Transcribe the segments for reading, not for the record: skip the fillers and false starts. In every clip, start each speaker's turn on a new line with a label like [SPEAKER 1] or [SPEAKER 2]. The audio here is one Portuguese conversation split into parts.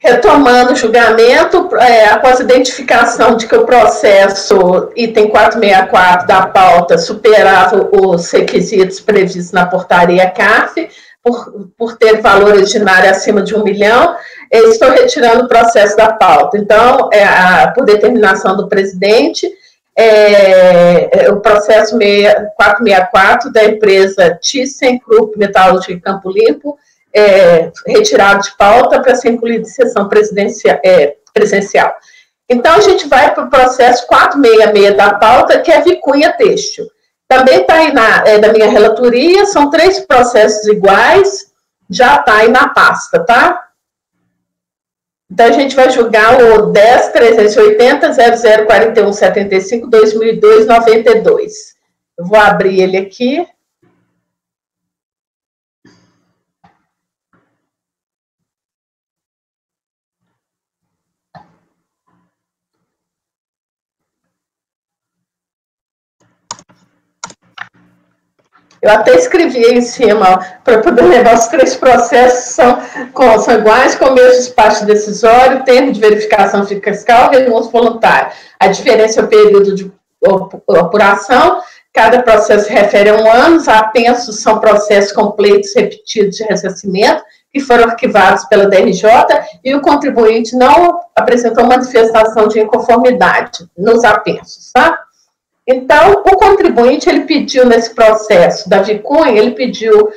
[SPEAKER 1] Retomando o julgamento, após a identificação de que o processo item 464 da pauta superava os requisitos previstos na portaria CARF, por ter valor ordinário acima de 1 milhão, estou retirando o processo da pauta. Então, por determinação do presidente, o processo 464 da empresa ThyssenKrupp Metalúrgica Campo Limpo, retirado de pauta para ser incluído em sessão presencial. Então, a gente vai para o processo 466 da pauta, que é Vicunha Têxtil. Também está aí da minha relatoria, são 3 processos iguais, já está aí na pasta, tá? Então, a gente vai julgar o 10.380.004175/2002, Eu vou abrir ele aqui. Eu até escrevi aí em cima, para poder levar os 3 processos, são iguais, com o mesmo despacho decisório, termo de verificação fiscal e renúncia voluntária. A diferença é o período de apuração, cada processo se refere a 1 ano, os apensos são processos completos repetidos de ressarcimento, que foram arquivados pela DRJ, e o contribuinte não apresentou manifestação de inconformidade nos apensos, tá? Então, o contribuinte, ele pediu nesse processo da Vicunha, ele pediu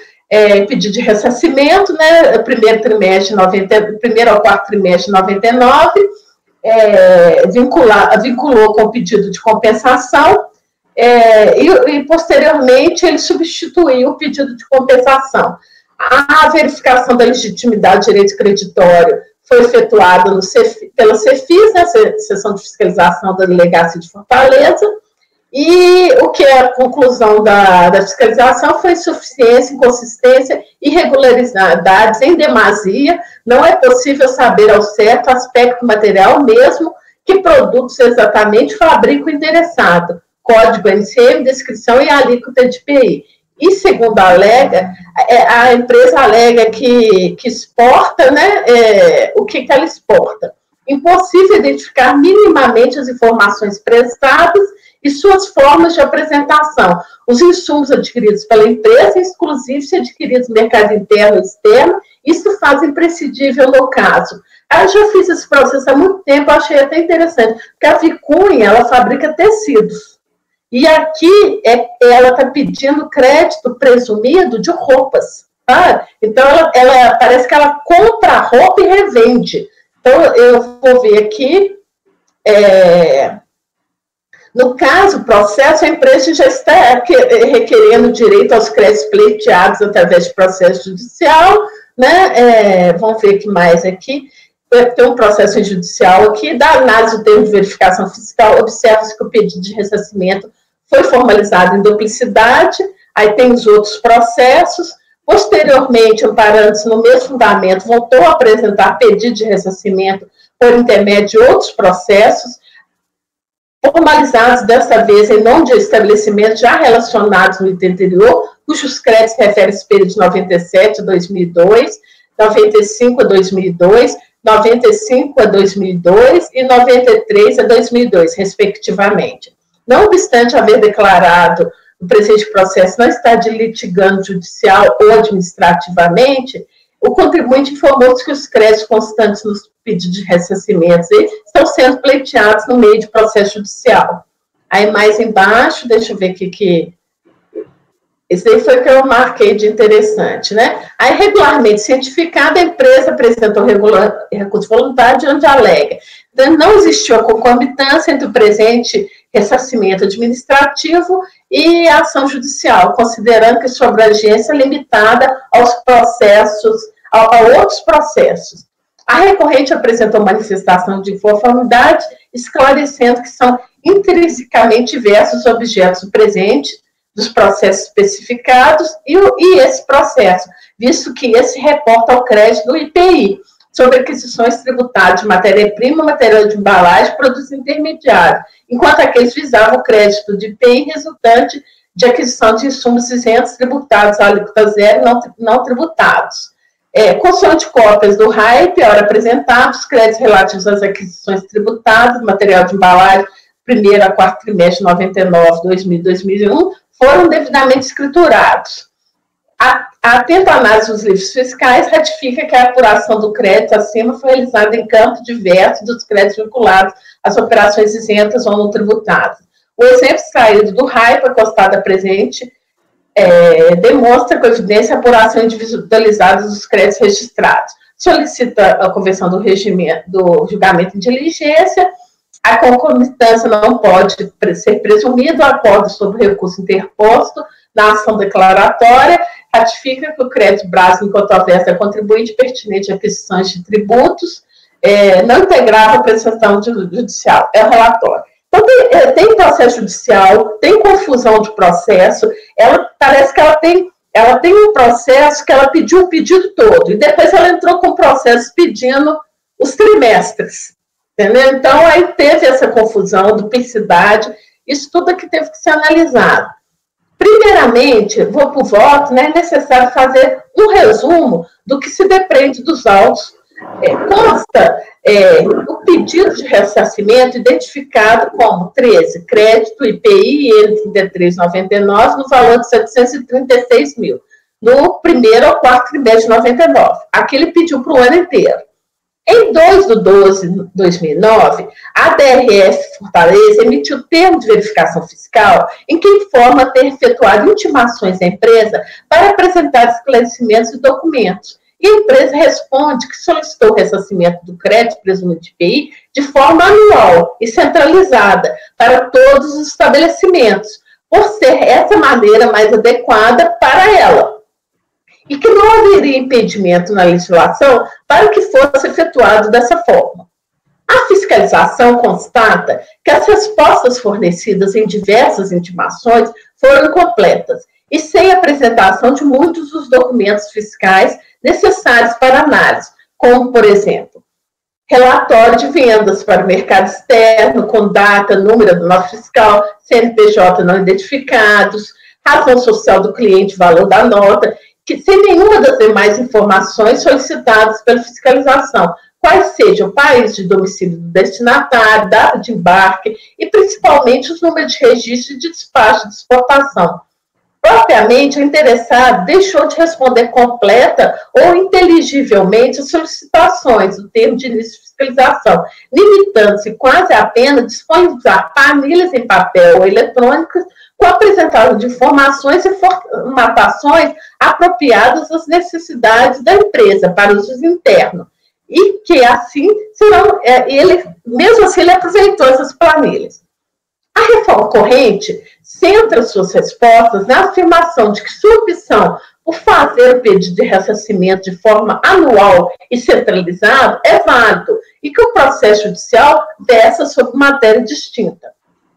[SPEAKER 1] pedido de ressarcimento, né, primeiro ao quarto trimestre de 99, vinculou com o pedido de compensação, e posteriormente ele substituiu o pedido de compensação. A verificação da legitimidade de direito creditório foi efetuada pela CEFIS, né, Seção de Fiscalização da Delegacia de Fortaleza, e o que é a conclusão da fiscalização foi insuficiência, inconsistência, irregularidades em demasia, não é possível saber ao certo o aspecto material mesmo que produtos exatamente fabrica o interessado, código NCM, descrição e alíquota de IPI. E, segundo alega, a empresa alega que exporta, né, o que ela exporta? Impossível identificar minimamente as informações prestadas e suas formas de apresentação. Os insumos adquiridos pela empresa, inclusive se adquiridos no mercado interno e externo, isso faz imprescindível no caso. Eu já fiz esse processo há muito tempo, achei até interessante, porque a Vicunha, ela fabrica tecidos. E aqui, ela está pedindo crédito presumido de roupas. Tá? Então, ela parece que ela compra a roupa e revende. Então, eu vou ver aqui... No caso, o processo, a empresa já está requerendo direito aos créditos pleiteados através de processo judicial, né? Vamos ver o que mais aqui. Tem um processo judicial aqui, da análise do termo de verificação fiscal, observa-se que o pedido de ressarcimento foi formalizado em duplicidade, aí tem os outros processos. Posteriormente, amparando-se no mesmo fundamento, voltou a apresentar pedido de ressarcimento por intermédio de outros processos, formalizados desta vez em nome de estabelecimentos já relacionados no item anterior, cujos créditos referem-se ao período de 97 a 2002, 95 a 2002, 95 a 2002 e 93 a 2002, respectivamente. Não obstante haver declarado o presente processo não estar de litigando judicial ou administrativamente, o contribuinte informou-se que os créditos constantes nos pedidos de ressarcimento estão sendo pleiteados no meio de processo judicial. Aí, mais embaixo, deixa eu ver aqui que... Esse aí foi o que eu marquei de interessante, né? Aí, regularmente cientificada, a empresa apresentou recurso voluntário onde alega. Então, não existiu a concomitância entre o presente ressarcimento administrativo e a ação judicial, considerando que sua abrangência é limitada aos processos, a outros processos. A recorrente apresentou manifestação de inconformidade, esclarecendo que são intrinsecamente diversos os objetos do presente, dos processos especificados e esse processo, visto que esse reporta ao crédito do IPI, sobre aquisições tributárias de matéria-prima, material de embalagem e produtos intermediários, enquanto aqueles visavam o crédito de IPI resultante de aquisição de insumos isentos tributados à alíquota zero e não tributados. consoante cópias do RAIP, a hora apresentada, os créditos relativos às aquisições tributadas, material de embalagem, primeiro a quarto trimestre de 99, 2000 e 2001, foram devidamente escriturados. A atenta análise dos livros fiscais ratifica que a apuração do crédito acima foi realizada em campo diverso dos créditos vinculados às operações isentas ou não tributadas. O exemplo extraído do RAIP, acostado a presente, demonstra com evidência a apuração individualizada dos créditos registrados. Solicita a conversão do julgamento em diligência. A concomitância não pode ser presumida. O acordo sobre recurso interposto na ação declaratória ratifica que o crédito Brás, enquanto houvesse a contribuinte pertinente a aquisições de tributos, não integrava a prestação judicial. É o relatório. Então, tem processo judicial, tem confusão de processo, parece que ela tem um processo que ela pediu o pedido todo, e depois ela entrou com o processo pedindo os trimestres, entendeu? Então, aí teve essa confusão, duplicidade, isso tudo aqui teve que ser analisado. Primeiramente, vou para o voto, né, é necessário fazer um resumo do que se depende dos autos. Consta o pedido de ressarcimento identificado como 13, crédito IPI e 33,99 no valor de 736 mil, no primeiro ao quarto trimestre de 99. Aqui ele pediu para o ano inteiro. Em 2/12/2009, a DRF Fortaleza emitiu termo de verificação fiscal em que informa ter efetuado intimações à empresa para apresentar esclarecimentos e documentos. E a empresa responde que solicitou o ressarcimento do crédito presumido de IPI de forma anual e centralizada para todos os estabelecimentos, por ser essa maneira mais adequada para ela. E que não haveria impedimento na legislação para que fosse efetuado dessa forma. A fiscalização constata que as respostas fornecidas em diversas intimações foram incompletas e sem apresentação de muitos dos documentos fiscais necessários para análise, como, por exemplo, relatório de vendas para o mercado externo, com data, número do nota fiscal, CNPJ não identificados, razão social do cliente, valor da nota, que sem nenhuma das demais informações solicitadas pela fiscalização, quais sejam o país de domicílio do destinatário, data de embarque e, principalmente, os números de registro e de despacho de exportação. Propriamente, o interessado deixou de responder completa ou inteligivelmente as solicitações do termo de início de fiscalização, limitando-se quase apenas a disponibilizar planilhas em papel ou eletrônicas com a apresentação de informações e formatações apropriadas às necessidades da empresa para uso interno. E que, assim, mesmo assim, ele aproveitou essas planilhas. A reforma corrente centra suas respostas na afirmação de que sua opção por fazer o pedido de ressarcimento de forma anual e centralizado é válido e que o processo judicial versa sobre matéria distinta.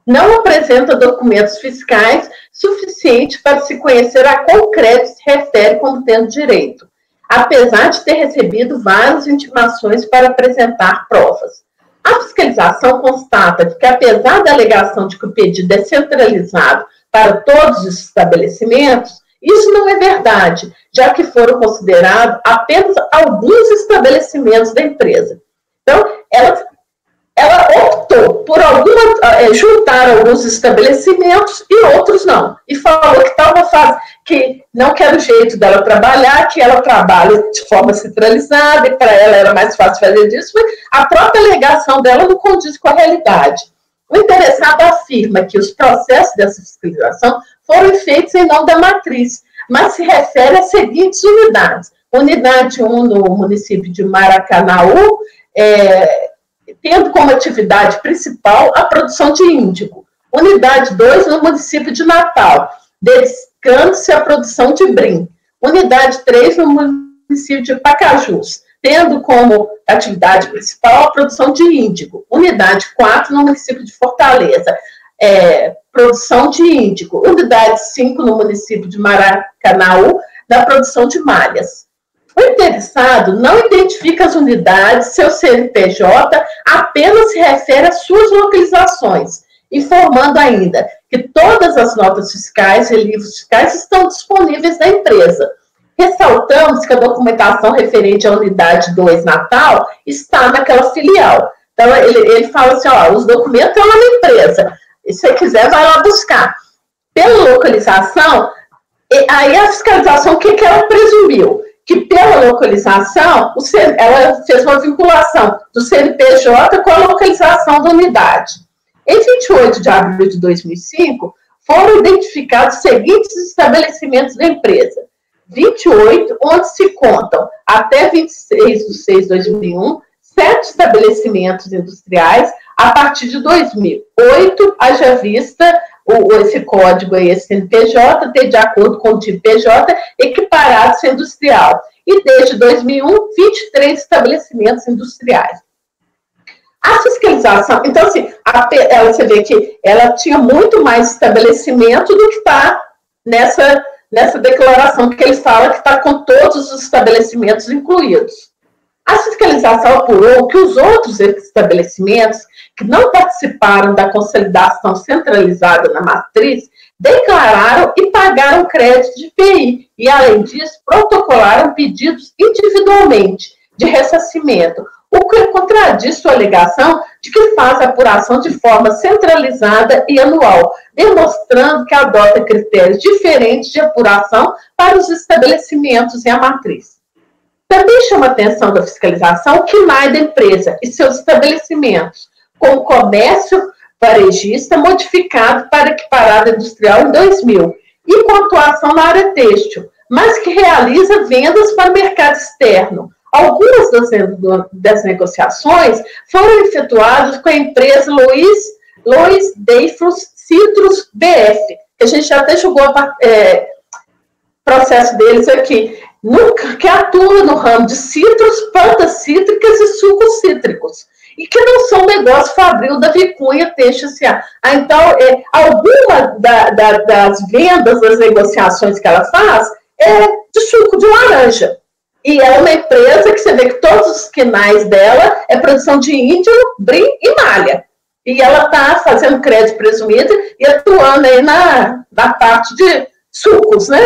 [SPEAKER 1] Não apresenta documentos fiscais suficientes para se conhecer a qual crédito se refere como tendo direito, apesar de ter recebido várias intimações para apresentar provas. A fiscalização constata que, apesar da alegação de que o pedido é centralizado para todos os estabelecimentos, isso não é verdade, já que foram considerados apenas alguns estabelecimentos da empresa. Então, ela optou por juntar alguns estabelecimentos e outros não. E falou que não que era o jeito dela trabalhar, que ela trabalha de forma centralizada e para ela era mais fácil fazer disso, mas a própria alegação dela não condiz com a realidade. O interessado afirma que os processos dessa fiscalização foram feitos em nome da matriz, mas se refere às seguintes unidades. Unidade 1 no município de Maracanaú, tendo como atividade principal a produção de índigo. Unidade 2 no município de Natal, dedicando-se à produção de brim. Unidade 3 no município de Pacajus, tendo como atividade principal a produção de índigo. Unidade 4 no município de Fortaleza, produção de índigo. Unidade 5 no município de Maracanaú, na produção de malhas. O interessado não identifica as unidades, seu CNPJ apenas se refere às suas localizações, informando ainda que todas as notas fiscais e livros fiscais estão disponíveis na empresa. ressaltamos que a documentação referente à unidade 2 Natal está naquela filial. Então, ele fala assim, ó, os documentos estão lá na empresa. Se você quiser, vai lá buscar. Pela localização, aí a fiscalização, o que ela presumiu? Que pela localização, ela fez uma vinculação do CNPJ com a localização da unidade. Em 28 de abril de 2005, foram identificados os seguintes estabelecimentos da empresa. 28, onde se contam, até 26 de 6 de 2001, 7 estabelecimentos industriais, a partir de 2008, haja vista esse código aí, esse CNPJ, ter de acordo com o tipo PJ, equiparados a industrial. E desde 2001, 23 estabelecimentos industriais. A fiscalização, então assim, você vê que ela tinha muito mais estabelecimento do que está nessa declaração que eles falam que está com todos os estabelecimentos incluídos. A fiscalização apurou que os outros estabelecimentos que não participaram da consolidação centralizada na matriz declararam e pagaram crédito de IPI e, além disso, protocolaram pedidos individualmente de ressarcimento, o que contradiz sua alegação de que faz a apuração de forma centralizada e anual, demonstrando que adota critérios diferentes de apuração para os estabelecimentos e a matriz. Também chama a atenção da fiscalização o KNAI da empresa e seus estabelecimentos, com o comércio varejista modificado para equiparado industrial em 2000, e com atuação na área têxtil, mas que realiza vendas para o mercado externo. Algumas das negociações foram efetuadas com a empresa Louis Dreyfus Citrus BF, que a gente já até jogou processo deles aqui, que atua no ramo de citros, plantas cítricas e sucos cítricos, e que não são negócio fabril da Vicunha Têxtil S.A. Então, alguma das vendas, das negociações que ela faz, é de suco de laranja. E é uma empresa que você vê que todos os quinais dela é produção de índio, brim e malha. E ela está fazendo crédito presumido e atuando aí na parte de sucos, né?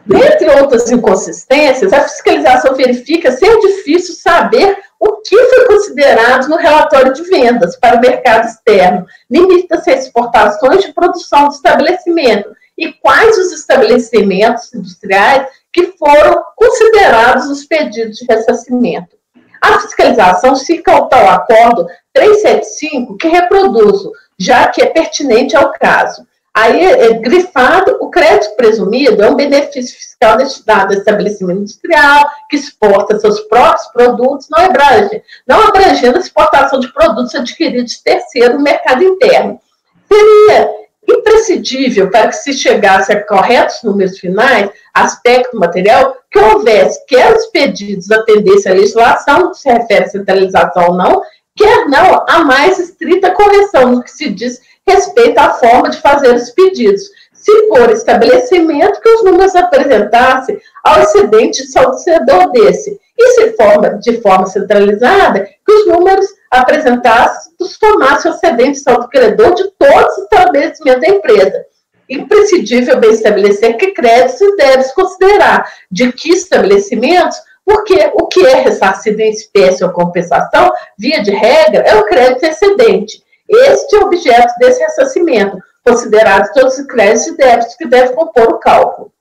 [SPEAKER 1] Dentre outras inconsistências, a fiscalização verifica ser difícil saber o que foi considerado no relatório de vendas para o mercado externo, limita-se a exportações de produção do estabelecimento e quais os estabelecimentos industriais que foram considerados nos pedidos de ressarcimento. A fiscalização fica ao tal acordo 375 que reproduzo, já que é pertinente ao caso. Aí, grifado, o crédito presumido é um benefício fiscal destinado ao estabelecimento industrial que exporta seus próprios produtos, não abrangendo a exportação de produtos adquiridos de terceiro no mercado interno. Seria imprescindível para que se chegasse a corretos números finais, aspecto material, que houvesse, quer os pedidos atendessem à legislação, se refere a centralização ou não, quer não, a mais estrita correção no que se diz respeito à forma de fazer os pedidos. Se for estabelecimento, que os números apresentassem ao excedente de saldo desse. E se for de forma centralizada, que os números apresentassem, tomassem o excedente de saldo credor de todos os estabelecimentos da empresa. Imprescindível bem estabelecer que créditos e débitos considerar de que estabelecimentos, porque o que é ressarcido em espécie ou compensação, via de regra, é o crédito excedente. Este é o objeto desse ressarcimento, considerados todos os créditos e débitos que devem compor o cálculo.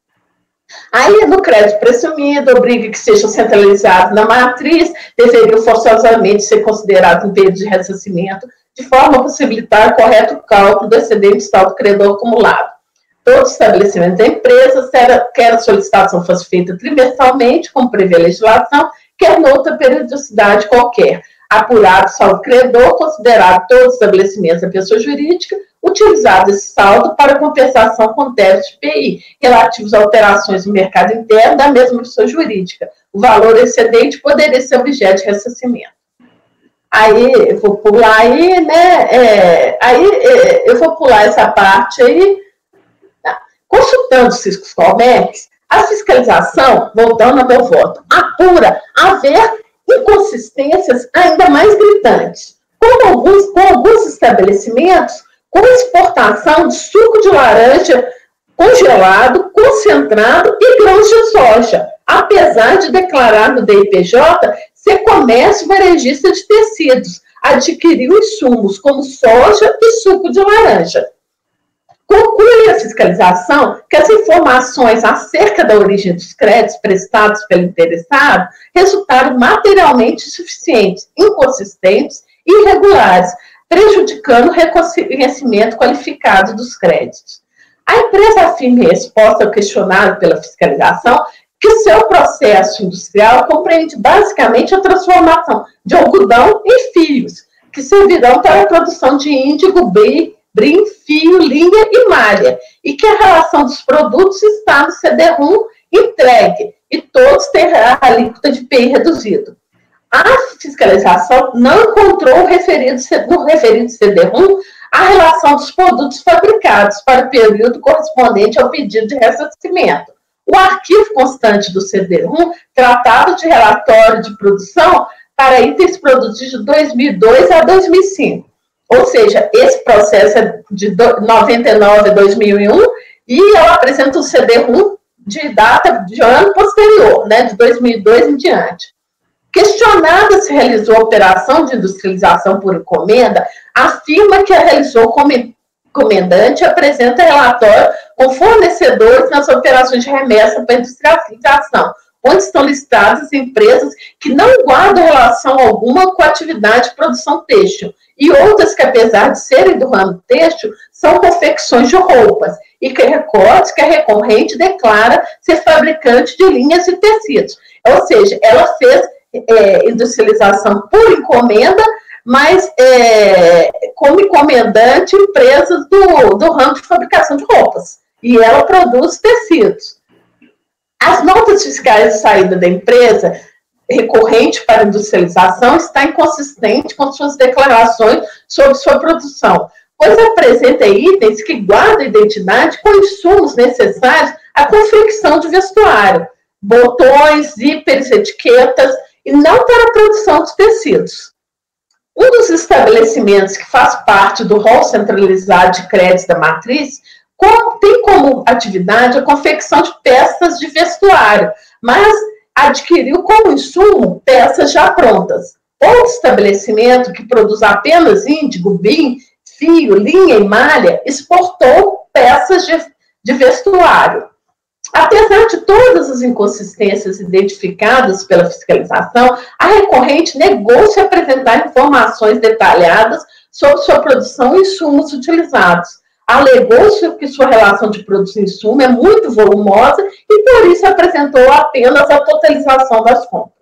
[SPEAKER 1] Aí, no crédito presumido, obriga que seja centralizado na matriz, deveriam forçosamente ser considerados um período de ressarcimento, de forma a possibilitar o correto cálculo do excedente de saldo credor acumulado. Todo estabelecimento da empresa, quer a solicitação fosse feita trimestralmente, como prevê a legislação, quer noutra periodicidade qualquer. Apurado saldo credor, considerado todos os estabelecimentos da pessoa jurídica, utilizado esse saldo para compensação com débitos de IPI, relativos a alterações no mercado interno da mesma pessoa jurídica. O valor excedente poderia ser objeto de ressarcimento. Aí, eu vou pular aí, né? Eu vou pular essa parte aí. Tá. Consultando os Ciscos Comex, a fiscalização, voltando ao meu voto, apura haver inconsistências ainda mais gritantes, com alguns estabelecimentos com exportação de suco de laranja congelado, concentrado e grãos de soja, apesar de declarar no DIPJ ser comércio varejista de tecidos, adquiriu insumos como soja e suco de laranja. Conclui a fiscalização que as informações acerca da origem dos créditos prestados pelo interessado resultaram materialmente insuficientes, inconsistentes e irregulares, prejudicando o reconhecimento qualificado dos créditos. A empresa afirma em resposta ao questionário pela fiscalização que seu processo industrial compreende basicamente a transformação de algodão em fios, que servirão para a produção de índigo, brim, fio, linha e malha, e que a relação dos produtos está no CD1 entregue, e todos têm a alíquota de PI reduzido. A fiscalização não encontrou no referido CD1 a relação dos produtos fabricados para o período correspondente ao pedido de ressarcimento. O arquivo constante do CD1 tratava de relatório de produção para itens produzidos de 2002 a 2005. Ou seja, esse processo é de 99 a 2001 e ela apresenta o CD1 de data de ano posterior, né, de 2002 em diante. Questionada se realizou a operação de industrialização por encomenda, afirma que a realizou como encomendante e apresenta relatório com fornecedores nas operações de remessa para industrialização, onde estão listadas empresas que não guardam relação alguma com a atividade de produção têxtil, e outras que, apesar de serem do ramo têxtil, são confecções de roupas, e que recortes que a recorrente declara ser fabricante de linhas e tecidos. Ou seja, ela fez industrialização por encomenda, mas como encomendante empresas do ramo de fabricação de roupas. E ela produz tecidos. As notas fiscais de saída da empresa recorrente para industrialização está inconsistente com suas declarações sobre sua produção, pois apresenta itens que guardam identidade com insumos necessários à confecção de vestuário, botões, zíperes, etiquetas, e não para a produção dos tecidos. Um dos estabelecimentos que faz parte do rol centralizado de créditos da matriz tem como atividade a confecção de peças de vestuário, mas adquiriu como insumo peças já prontas. Outro estabelecimento que produz apenas índigo, brim, fio, linha e malha exportou peças de vestuário. Apesar de todas as inconsistências identificadas pela fiscalização, a recorrente negou-se a apresentar informações detalhadas sobre sua produção e insumos utilizados. Alegou-se que sua relação de produto e insumo é muito volumosa e, por isso, apresentou apenas a totalização das compras.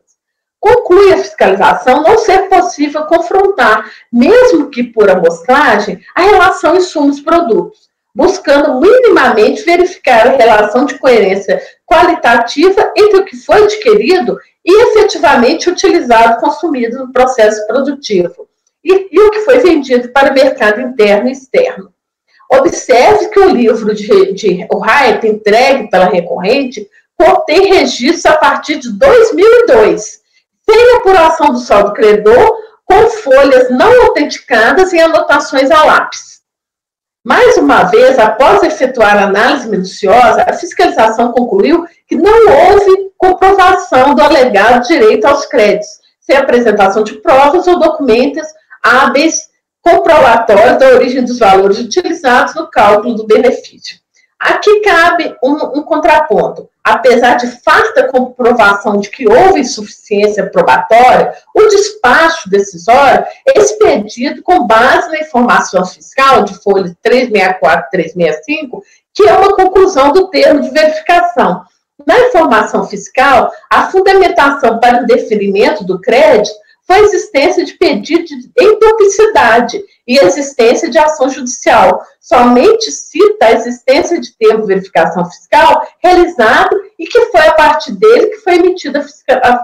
[SPEAKER 1] Conclui a fiscalização não ser possível confrontar, mesmo que por amostragem, a relação insumos-produtos, buscando minimamente verificar a relação de coerência qualitativa entre o que foi adquirido e efetivamente utilizado, consumido no processo produtivo, e o que foi vendido para o mercado interno e externo. Observe que o livro de Wright, entregue pela recorrente, contém registros a partir de 2002, sem apuração do saldo credor, com folhas não autenticadas e anotações a lápis. Mais uma vez, após efetuar a análise minuciosa, a fiscalização concluiu que não houve comprovação do alegado direito aos créditos, sem apresentação de provas ou documentos hábeis comprobatórios da origem dos valores utilizados no cálculo do benefício. Aqui cabe um contraponto. Apesar de farta comprovação de que houve insuficiência probatória, o despacho decisório é expedido com base na informação fiscal de folha 364 e 365, que é uma conclusão do termo de verificação. Na informação fiscal, a fundamentação para o deferimento do crédito foi a existência de pedido em duplicidade e a existência de ação judicial. Somente cita a existência de termo de verificação fiscal realizado e que foi a partir dele que foi emitida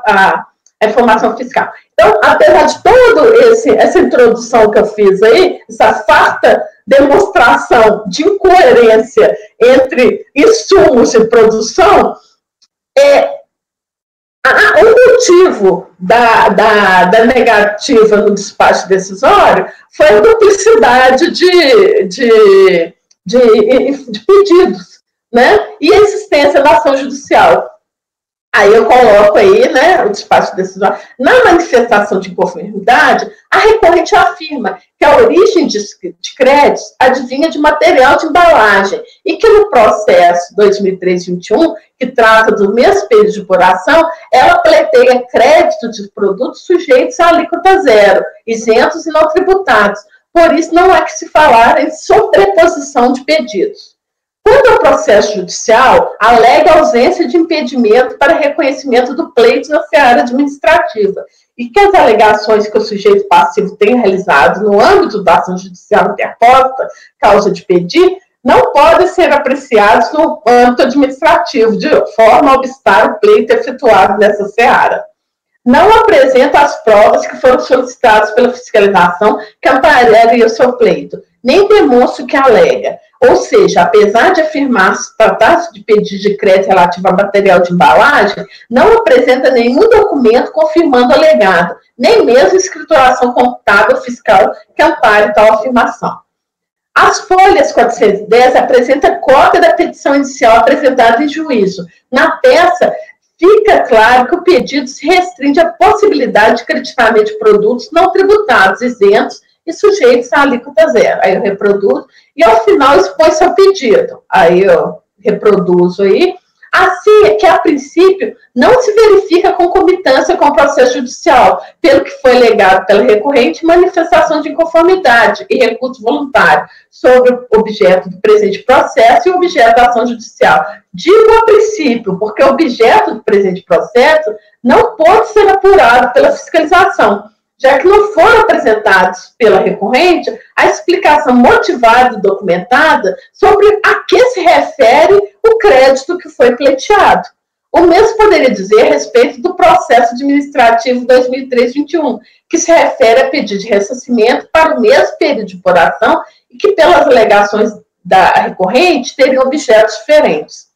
[SPEAKER 1] a informação fiscal. Então, apesar de toda essa introdução que eu fiz aí, essa farta demonstração de incoerência entre insumos e produção, o motivo da negativa no despacho decisório foi a duplicidade de pedidos. né? E a existência da ação judicial. Aí eu coloco aí, né, o despacho decisório. Na manifestação de inconformidade, a recorrente afirma que a origem de créditos advinha de material de embalagem e que no processo 2003-21, que trata do mesmo período de apuração, ela pleiteia crédito de produtos sujeitos à alíquota zero, isentos e não tributados. Por isso, não há que se falar em sobreposição de pedidos. Quando o processo judicial alega ausência de impedimento para reconhecimento do pleito na seara administrativa e que as alegações que o sujeito passivo tem realizado no âmbito da ação judicial interposta, causa de pedir, não podem ser apreciados no âmbito administrativo, de forma a obstar o pleito efetuado nessa seara. Não apresenta as provas que foram solicitadas pela fiscalização que amparariam o seu pleito, nem demonstra o que alega. Ou seja, apesar de afirmar se tratar-se de pedido de crédito relativo a material de embalagem, não apresenta nenhum documento confirmando o alegado, nem mesmo escrituração contábil fiscal que ampare tal afirmação. As folhas 410 apresentam cópia da petição inicial apresentada em juízo. Na peça, fica claro que o pedido se restringe à possibilidade de creditamento de produtos não tributados, isentos e sujeitos à alíquota zero. Aí eu reproduzo e ao final expõe seu pedido. Aí eu reproduzo aí. Assim é que, a princípio, não se verifica concomitância com o processo judicial, pelo que foi alegado pela recorrente, manifestação de inconformidade e recurso voluntário sobre o objeto do presente processo e o objeto da ação judicial. Digo a princípio, porque o objeto do presente processo não pode ser apurado pela fiscalização, já que não foram apresentados pela recorrente a explicação motivada e documentada sobre a que se refere o crédito que foi pleiteado. O mesmo poderia dizer a respeito do processo administrativo 2003-21, que se refere a pedido de ressarcimento para o mesmo período de apuração e que, pelas alegações da recorrente, teriam objetos diferentes.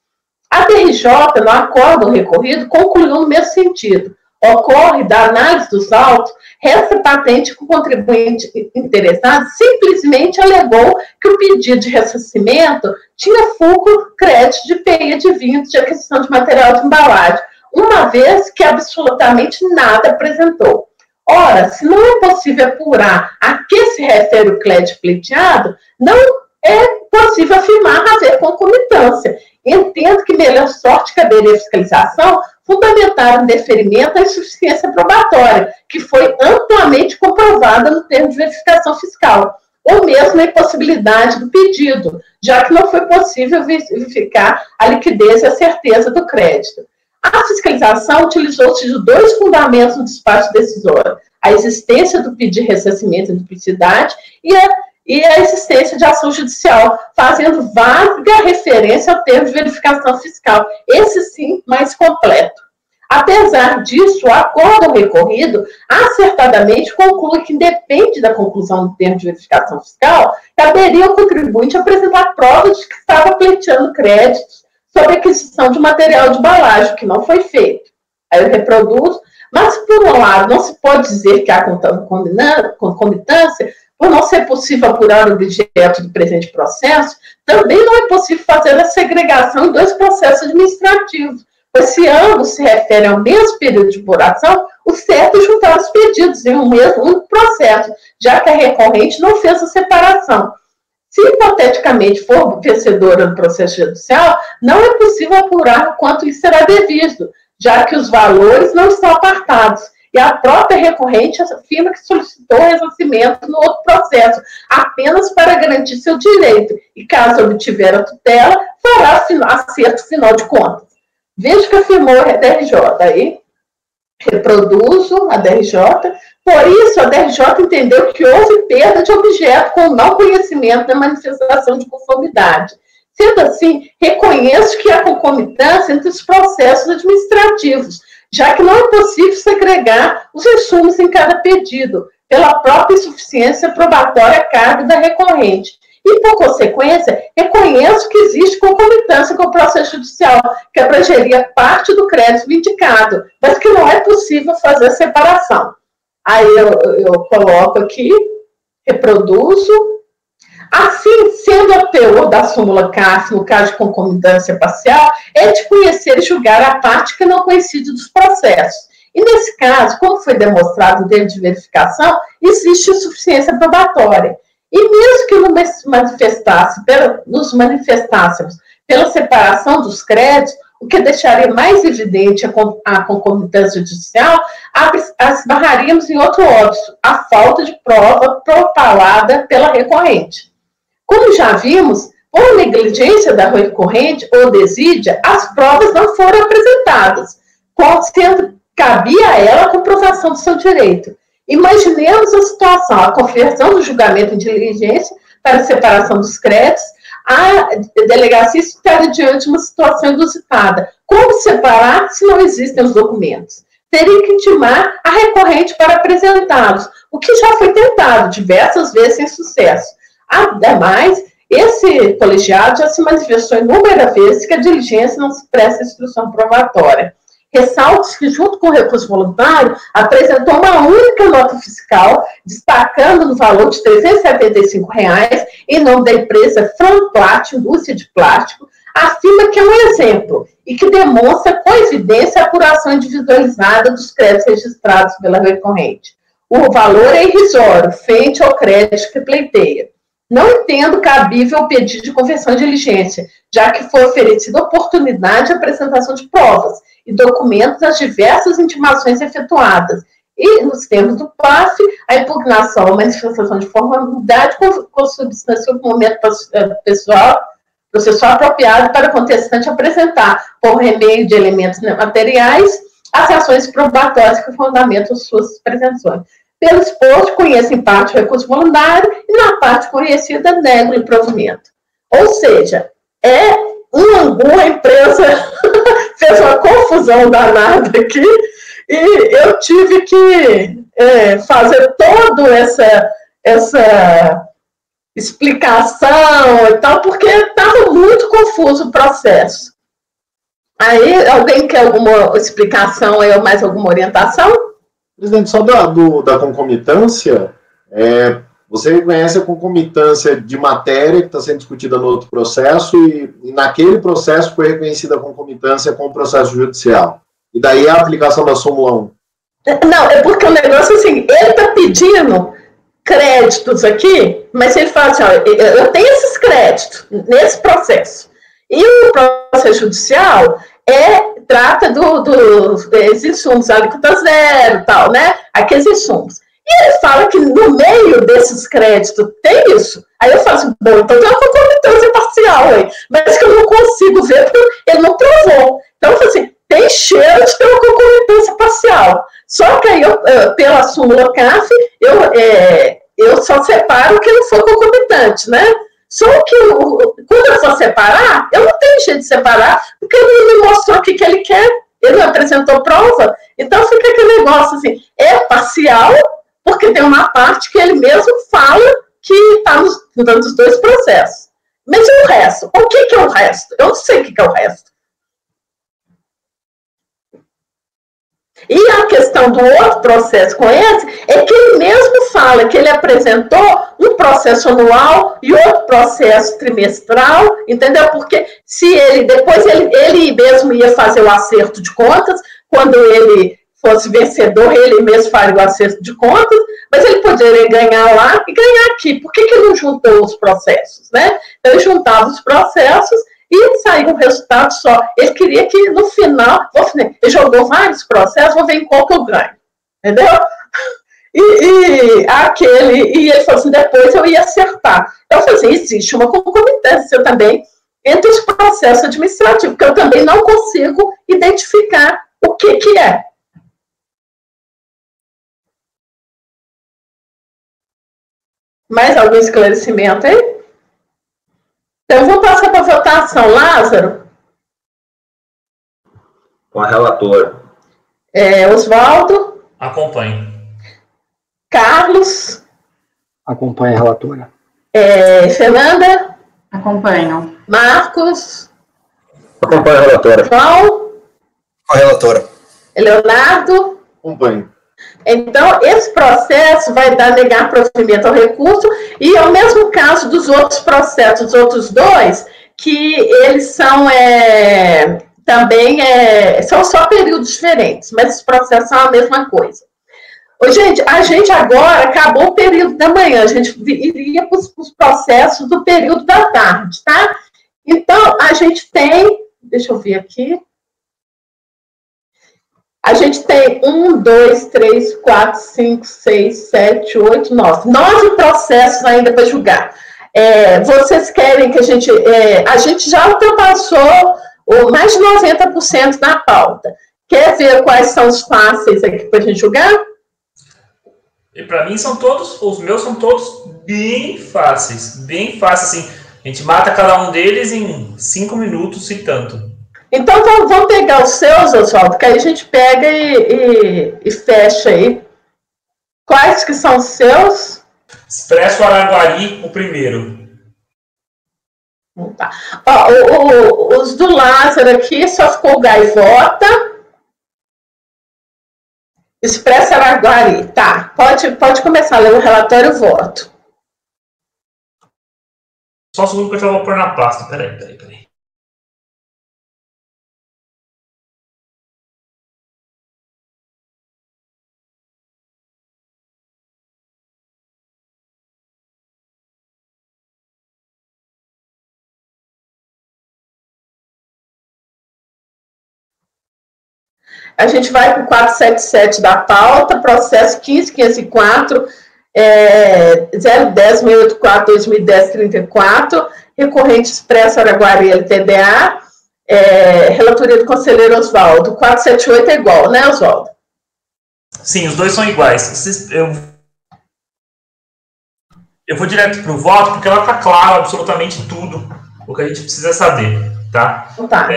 [SPEAKER 1] A DRJ, no acórdão recorrido, concluiu no mesmo sentido. Ocorre, da análise dos autos, resta patente que o contribuinte interessado simplesmente alegou que o pedido de ressarcimento tinha fulcro crédito de PI advindo de aquisição de material de embalagem, uma vez que absolutamente nada apresentou. Ora, se não é possível apurar a que se refere o crédito pleiteado, não é possível afirmar haver concomitância. Entendo que melhor sorte caberia a fiscalização fundamentar o deferimento à insuficiência probatória, que foi amplamente comprovada no termo de verificação fiscal, ou mesmo a impossibilidade do pedido, já que não foi possível verificar a liquidez e a certeza do crédito. A fiscalização utilizou-se de dois fundamentos no despacho decisório: a existência do pedido de ressarcimento de duplicidade e a existência de ação judicial, fazendo vaga referência ao termo de verificação fiscal, esse sim mais completo. Apesar disso, o acórdão recorrido acertadamente conclui que, independe da conclusão do termo de verificação fiscal, caberia ao contribuinte apresentar provas de que estava pleiteando créditos sobre aquisição de material de embalagem, que não foi feito. Aí eu reproduzo, mas, por um lado, não se pode dizer que há concomitância, por não ser possível apurar o objeto do presente processo, também não é possível fazer a segregação em dois processos administrativos, pois se ambos se referem ao mesmo período de apuração, o certo é juntar os pedidos em um mesmo único processo, já que a recorrente não fez a separação. Se hipoteticamente for vencedora no processo judicial, não é possível apurar o quanto lhe será devido, já que os valores não estão apartados. E a própria recorrente afirma que solicitou ressarcimento no outro processo, apenas para garantir seu direito, e caso obtiver a tutela, fará acerto final de contas. Veja o que afirmou a DRJ. Aí, reproduzo a DRJ. Por isso, a DRJ entendeu que houve perda de objeto com o não conhecimento da manifestação de conformidade. Sendo assim, reconheço que há concomitância entre os processos administrativos, já que não é possível segregar os insumos em cada pedido, pela própria insuficiência probatória a cargo da recorrente. E, por consequência, reconheço que existe concomitância com o processo judicial, que abrangeria parte do crédito vindicado, mas que não é possível fazer separação. Aí eu coloco aqui, reproduzo. Assim, sendo a teor da súmula CARF, no caso de concomitância parcial, é de conhecer e julgar a parte que não coincide dos processos. E nesse caso, como foi demonstrado dentro de verificação, existe insuficiência probatória. E mesmo que nos manifestássemos pela separação dos créditos, o que deixaria mais evidente a concomitância judicial, esbarraríamos em outro óbvio, a falta de prova propalada pela recorrente. Como já vimos, por negligência da recorrente ou desídia, as provas não foram apresentadas, sendo cabia a ela a comprovação do seu direito. Imaginemos a situação, a conversão do julgamento em diligência para a separação dos créditos, a delegacia estaria diante de uma situação inusitada. Como separar se não existem os documentos? Teria que intimar a recorrente para apresentá-los, o que já foi tentado diversas vezes sem sucesso. Ademais, esse colegiado já se manifestou inúmeras vezes que a diligência não se presta instrução probatória. Ressalto que, junto com o recurso voluntário, apresentou uma única nota fiscal, destacando no valor de R$ 375, em nome da empresa Franplat, indústria de plástico, afirma que é um exemplo e que demonstra com evidência a apuração individualizada dos créditos registrados pela recorrente. O valor é irrisório, frente ao crédito que pleiteia. Não entendo cabível o pedido de conversão em diligência, já que foi oferecida oportunidade de apresentação de provas e documentos das diversas intimações efetuadas. E, nos termos do PAF, a impugnação ou manifestação de formalidade consubstancia o momento processual apropriado para o contestante apresentar, por remeio de elementos materiais, as ações probatórias que fundamentam suas pretensões. Pelo exposto, conheço em parte o recurso voluntário e, na parte conhecida, nego o provimento. Ou seja, é um angu, a empresa fez uma confusão danada aqui e eu tive que fazer toda essa explicação e tal, porque estava muito confuso o processo. Aí, alguém quer alguma explicação ou mais alguma orientação?
[SPEAKER 2] Presidente, só da concomitância, você reconhece a concomitância de matéria que está sendo discutida no outro processo e naquele processo foi reconhecida a concomitância com o processo judicial. E daí a aplicação da súmula 1.
[SPEAKER 1] Não, é porque o negócio é assim, ele está pedindo créditos aqui, mas ele fala assim, ó, eu tenho esses créditos nesse processo. E o processo judicial trata dos insumos, alíquota zero e tal, né? Aqueles insumos. E ele fala que no meio desses créditos tem isso. Aí eu falo assim, bom, então tem uma concomitância parcial aí, mas que eu não consigo ver porque ele não provou. Então, eu falo assim, tem cheiro de ter uma concomitância parcial. Só que aí, pela súmula CAF, eu só separo o que não for concomitante, né? Só que quando eu for separar, eu não tenho jeito de separar, porque ele não me mostrou o que ele quer, ele não apresentou prova, então fica aquele negócio assim, é parcial, porque tem uma parte que ele mesmo fala que está nos dois processos. Mas e o resto? O que é o resto? Eu não sei o que é o resto. E a questão do outro processo com esse é que ele mesmo fala que ele apresentou um processo anual e outro processo trimestral, entendeu? Porque se depois ele mesmo ia fazer o acerto de contas, quando ele fosse vencedor, ele mesmo faria o acerto de contas, mas ele poderia ganhar lá e ganhar aqui. Por que ele não juntou os processos, né? Então, ele juntava os processos e saiu um resultado só. Ele queria que, no final, ele jogou vários processos, vou ver em qual que eu ganho. Entendeu? E ele falou assim, depois eu ia acertar. Então, eu falei assim, existe uma concomitância também entre os processos administrativos, porque eu também não consigo identificar o que é. Mais algum esclarecimento aí? Então, eu vou passar para a votação. Lázaro?
[SPEAKER 3] Com a relatora.
[SPEAKER 1] Oswaldo?
[SPEAKER 4] Acompanhe.
[SPEAKER 1] Carlos?
[SPEAKER 5] Acompanhe a relatora.
[SPEAKER 1] Fernanda?
[SPEAKER 6] Acompanho.
[SPEAKER 1] Marcos?
[SPEAKER 3] Acompanhe a relatora.
[SPEAKER 1] João?
[SPEAKER 7] Com a relatora.
[SPEAKER 1] Leonardo?
[SPEAKER 2] Acompanhe.
[SPEAKER 1] Então, esse processo vai dar negar provimento ao recurso, e é o mesmo caso dos outros processos, os outros dois, que eles são também são só períodos diferentes, mas os processos são a mesma coisa. Gente, a gente agora acabou o período da manhã, a gente iria para os processos do período da tarde, tá? Então, a gente tem, deixa eu ver aqui, a gente tem 1, 2, 3, 4, 5, 6, 7, 8, 9. 9 processos ainda para julgar. Vocês querem que a gente já ultrapassou mais de 90% da pauta. Quer ver quais são os fáceis aqui para a gente julgar?
[SPEAKER 3] E para mim são todos, os meus são todos bem fáceis, assim, a gente mata cada um deles em 5 minutos e tanto.
[SPEAKER 1] Então vamos pegar os seus, Oswaldo, que aí a gente pega e fecha aí. Quais que são os seus?
[SPEAKER 3] Expresso Araguari, o primeiro.
[SPEAKER 1] Tá. Os do Lázaro aqui só ficou Gaivota. Expresso Araguari. Tá, pode começar a ler o relatório e o voto.
[SPEAKER 3] Só um segundo que eu já vou pôr na pasta. Peraí.
[SPEAKER 1] A gente vai para o 477 da pauta, processo 15.504, 010.684/2010-34, recorrente Expresso Araguari LTDA, relatoria do conselheiro Oswaldo. 478 é igual, né, Oswaldo?
[SPEAKER 3] Sim, os dois são iguais. Eu vou direto para o voto, porque ela está claro absolutamente tudo o que a gente precisa saber, tá?
[SPEAKER 1] Tá.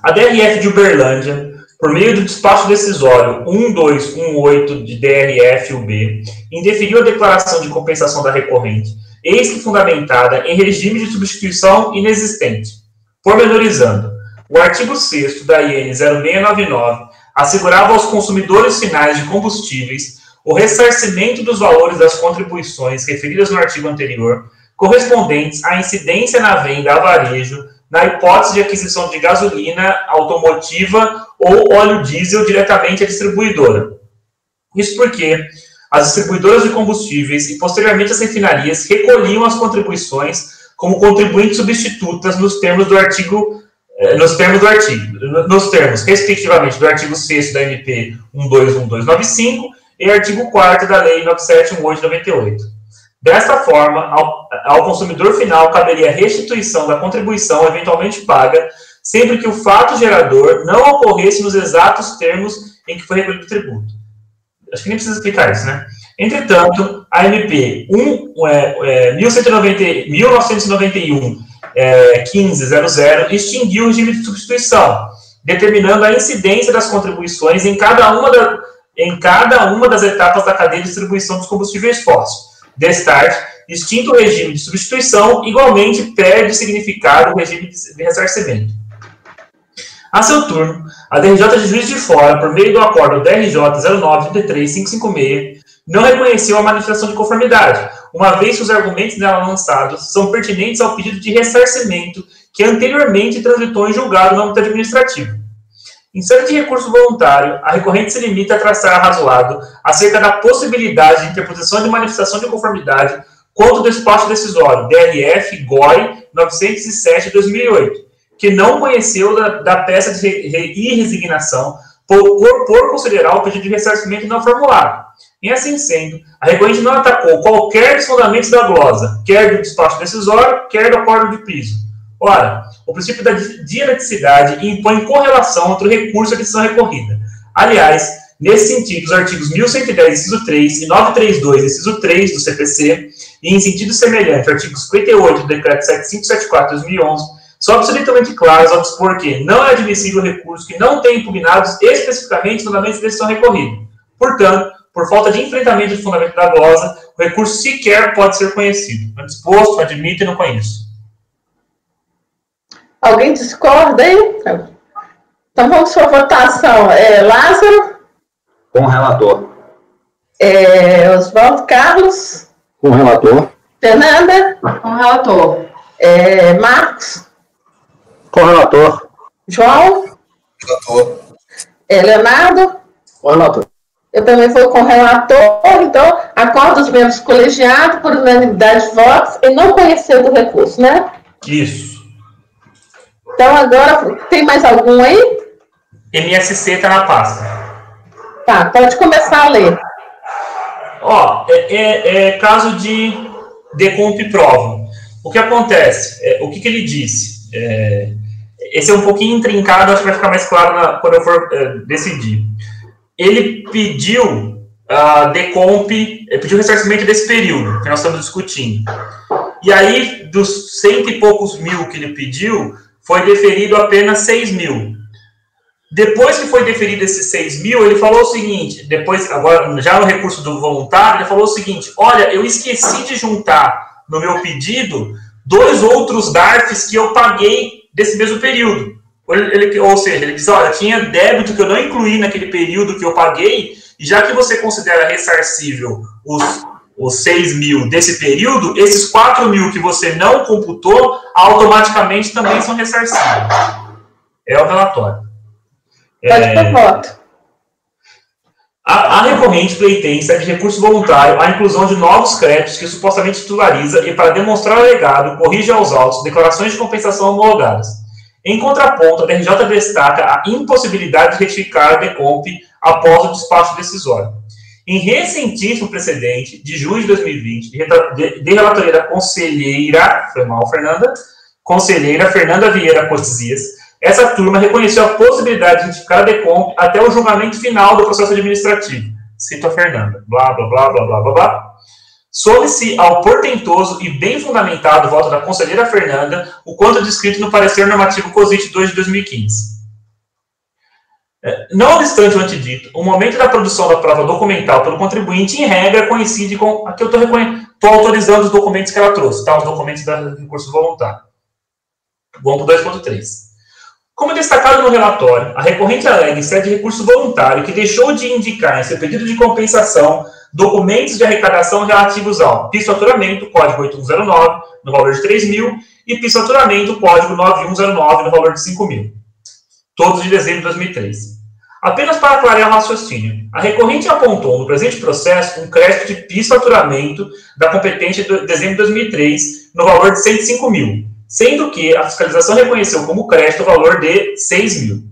[SPEAKER 3] A DRF de Uberlândia, por meio do despacho decisório 1218 de DRF-UB, indeferiu a declaração de compensação da recorrente, eis que fundamentada em regime de substituição inexistente, pormenorizando. O artigo 6º da IN 0699 assegurava aos consumidores finais de combustíveis o ressarcimento dos valores das contribuições referidas no artigo anterior, correspondentes à incidência na venda a varejo, na hipótese de aquisição de gasolina automotiva ou óleo diesel diretamente à distribuidora. Isso porque as distribuidoras de combustíveis e, posteriormente, as refinarias recolhiam as contribuições como contribuintes substitutas nos termos, respectivamente, do artigo 6º da MP 121295 e artigo 4º da Lei 9718/98. Desta forma, ao consumidor final caberia a restituição da contribuição eventualmente paga, sempre que o fato gerador não ocorresse nos exatos termos em que foi recolhido o tributo. Acho que nem precisa explicar isso, né? Entretanto, a MP 1991-1500 extinguiu o regime de substituição, determinando a incidência das contribuições em cada uma das etapas da cadeia de distribuição dos combustíveis fósseis. Destarte, extinto o regime de substituição, igualmente perde significado o regime de ressarcimento. A seu turno, a DRJ de Juiz de Fora, por meio do acordo DRJ 09-33556, não reconheceu a manifestação de conformidade, uma vez que os argumentos nela lançados são pertinentes ao pedido de ressarcimento que anteriormente transitou em julgado no âmbito administrativo. Em sede de recurso voluntário, a recorrente se limita a traçar arrazoado acerca da possibilidade de interposição de manifestação de conformidade quanto ao despacho decisório DRF-GOI 907/2008, que não conheceu da peça de irresignação por considerar o pedido de ressarcimento não formulado. E assim sendo, a recorrente não atacou qualquer dos fundamentos da glosa, quer do despacho decisório, quer do acordo de piso. Ora, o princípio da dialeticidade impõe correlação entre o recurso e a decisão recorrida. Aliás, nesse sentido, os artigos 1110, inciso 3 e 932, inciso 3 do CPC, e em sentido semelhante, o artigo 58 do decreto 7574/2011, são absolutamente claros ao dispor que não é admissível recurso que não tenha impugnados especificamente os fundamentos de decisão recorrida. Portanto, por falta de enfrentamento do fundamento da glosa, o recurso sequer pode ser conhecido. Não disposto, admito e não conheço.
[SPEAKER 1] Alguém discorda aí? Então vamos para a votação. Lázaro?
[SPEAKER 4] Com o relator.
[SPEAKER 1] Oswaldo Carlos.
[SPEAKER 5] Com o relator.
[SPEAKER 1] Fernanda.
[SPEAKER 6] Com o relator.
[SPEAKER 1] Marcos.
[SPEAKER 5] Com o relator.
[SPEAKER 1] João.
[SPEAKER 7] Relator.
[SPEAKER 1] Leonardo.
[SPEAKER 2] Com o relator.
[SPEAKER 1] Eu também vou com o relator, então, acordo os membros colegiados por unanimidade de votos e não conhecer do recurso, né?
[SPEAKER 3] Isso.
[SPEAKER 1] Então, agora, tem mais algum aí?
[SPEAKER 3] MSC está na pasta.
[SPEAKER 1] Tá, pode começar a ler.
[SPEAKER 3] Caso de decomp prova. O que acontece? O que ele disse? Esse é um pouquinho intrincado, acho que vai ficar mais claro quando eu for decidir. Ele pediu decomp, pediu ressarcimento desse período que nós estamos discutindo. E aí, dos 100 e poucos mil que ele pediu, foi deferido apenas 6 mil. Depois que foi deferido esses 6 mil, ele falou o seguinte, agora, já no recurso do voluntário, ele falou o seguinte, olha, eu esqueci de juntar no meu pedido 2 outros DARFs que eu paguei desse mesmo período. Ou seja, ele diz, olha, tinha débito que eu não incluí naquele período que eu paguei, e já que você considera ressarcível os 6 mil desse período, esses 4 mil que você não computou, automaticamente também são ressarcíveis. É o relatório.
[SPEAKER 1] Pode ter voto.
[SPEAKER 3] A recorrente pleiteia em sede de recurso voluntário a inclusão de novos créditos que supostamente titulariza e, para demonstrar o alegado, corrige aos autos declarações de compensação homologadas. Em contraponto, a DRJ destaca a impossibilidade de retificar a decomp após o despacho decisório. Em recentíssimo precedente, de junho de 2020, de relatoria da conselheira Fernanda Vieira Cotizias, essa turma reconheceu a possibilidade de retificar a decomp até o julgamento final do processo administrativo. Cito a Fernanda. Blá, blá, blá, blá, blá, blá, blá. Soube-se ao portentoso e bem fundamentado voto da conselheira Fernanda o quanto descrito no parecer normativo COSIT 2 de 2015. Não obstante o antedito, o momento da produção da prova documental pelo contribuinte, em regra, coincide com... Aqui eu estou autorizando os documentos que ela trouxe, tá? Os documentos do recurso voluntário. Vamos para o 2.3. Como destacado no relatório, a recorrente alega em sede de recurso voluntário que deixou de indicar em seu pedido de compensação documentos de arrecadação relativos ao PIS-faturamento, código 8109, no valor de 3 mil, e PIS-faturamento, código 9109, no valor de 5 mil. Todos de dezembro de 2003. Apenas para clarear o raciocínio, a recorrente apontou no presente processo um crédito de PIS-faturamento da competente de dezembro de 2003, no valor de 105 mil, sendo que a fiscalização reconheceu como crédito o valor de 6 mil.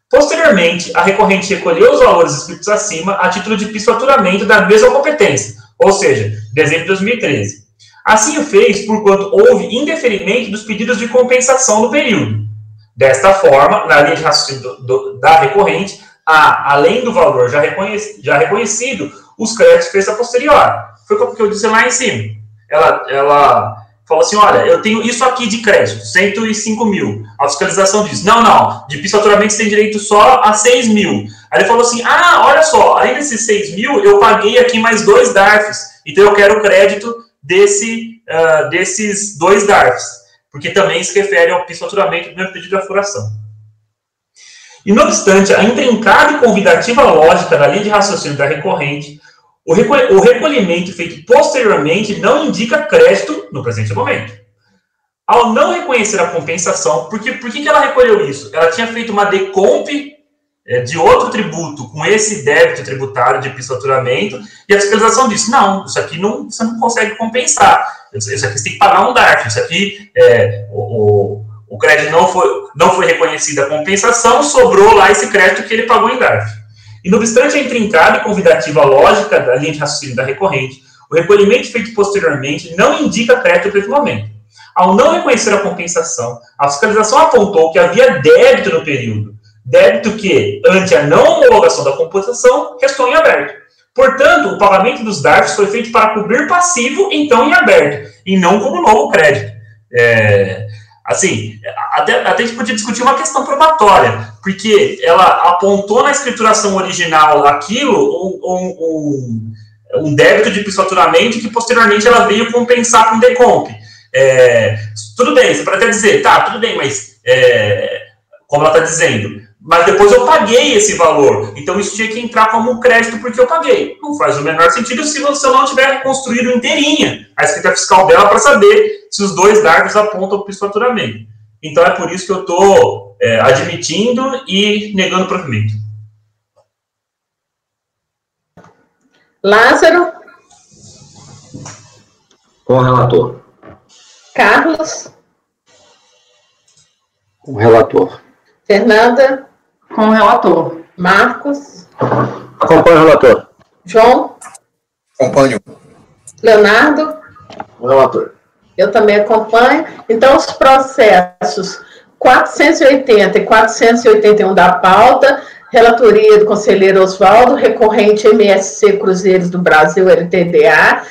[SPEAKER 3] Posteriormente, a recorrente recolheu os valores escritos acima a título de PIS-faturamento da mesma competência, ou seja, dezembro de 2013. Assim o fez porquanto houve indeferimento dos pedidos de compensação no período. Desta forma, na linha de raciocínio da recorrente, além do valor já reconhecido, os créditos feitos a posteriori. Foi o que eu disse lá em cima. Ela falou assim, olha, eu tenho isso aqui de crédito, 105 mil. A fiscalização diz, não, de PIS-faturamento você tem direito só a 6 mil. Aí ele falou assim, olha só, além desses 6 mil, eu paguei aqui mais 2 DARFs. Então eu quero o crédito desses 2 DARFs. Porque também se refere ao PIS-faturamento do meu pedido de afuração. E não obstante a intrincada e convidativa lógica da linha de raciocínio da recorrente, o recolhimento feito posteriormente não indica crédito no presente momento. Ao não reconhecer a compensação, por que ela recolheu isso? Ela tinha feito uma decomp de outro tributo com esse débito tributário de PIS-faturamento, e a fiscalização disse, não, isso aqui você não consegue compensar. Isso aqui você tem que pagar um DARF. Isso aqui, o crédito não foi reconhecido a compensação, sobrou lá esse crédito que ele pagou em DARF. E, não obstante a intrincada e convidativa lógica da linha de raciocínio da recorrente, o recolhimento feito posteriormente não indica crédito no presente momento. Ao não reconhecer a compensação, a fiscalização apontou que havia débito no período, débito que, ante a não homologação da compensação, restou em aberto. Portanto, o pagamento dos DARFs foi feito para cobrir passivo, então em aberto, e não como novo crédito. Até a gente podia discutir uma questão probatória, porque ela apontou na escrituração original aquilo, um débito de PIS-faturamento que posteriormente ela veio compensar com decomp. Tudo bem, você pode até dizer, tudo bem, mas como ela está dizendo, mas depois eu paguei esse valor. Então isso tinha que entrar como crédito porque eu paguei. Não faz o menor sentido se você não tiver reconstruído inteirinha a escrita fiscal dela para saber se os dois dados apontam para o faturamento. Então é por isso que eu estou admitindo e negando o provimento.
[SPEAKER 1] Lázaro?
[SPEAKER 5] Com o relator.
[SPEAKER 1] Carlos?
[SPEAKER 5] Com o relator.
[SPEAKER 1] Fernanda?
[SPEAKER 4] Com o relator.
[SPEAKER 1] Marcos?
[SPEAKER 5] Acompanho o relator.
[SPEAKER 1] João?
[SPEAKER 6] Acompanho.
[SPEAKER 1] Leonardo?
[SPEAKER 2] O relator.
[SPEAKER 1] Eu também acompanho. Então, os processos 480 e 481 da pauta, relatoria do conselheiro Oswaldo, recorrente MSC Cruzeiros do Brasil, LTDA.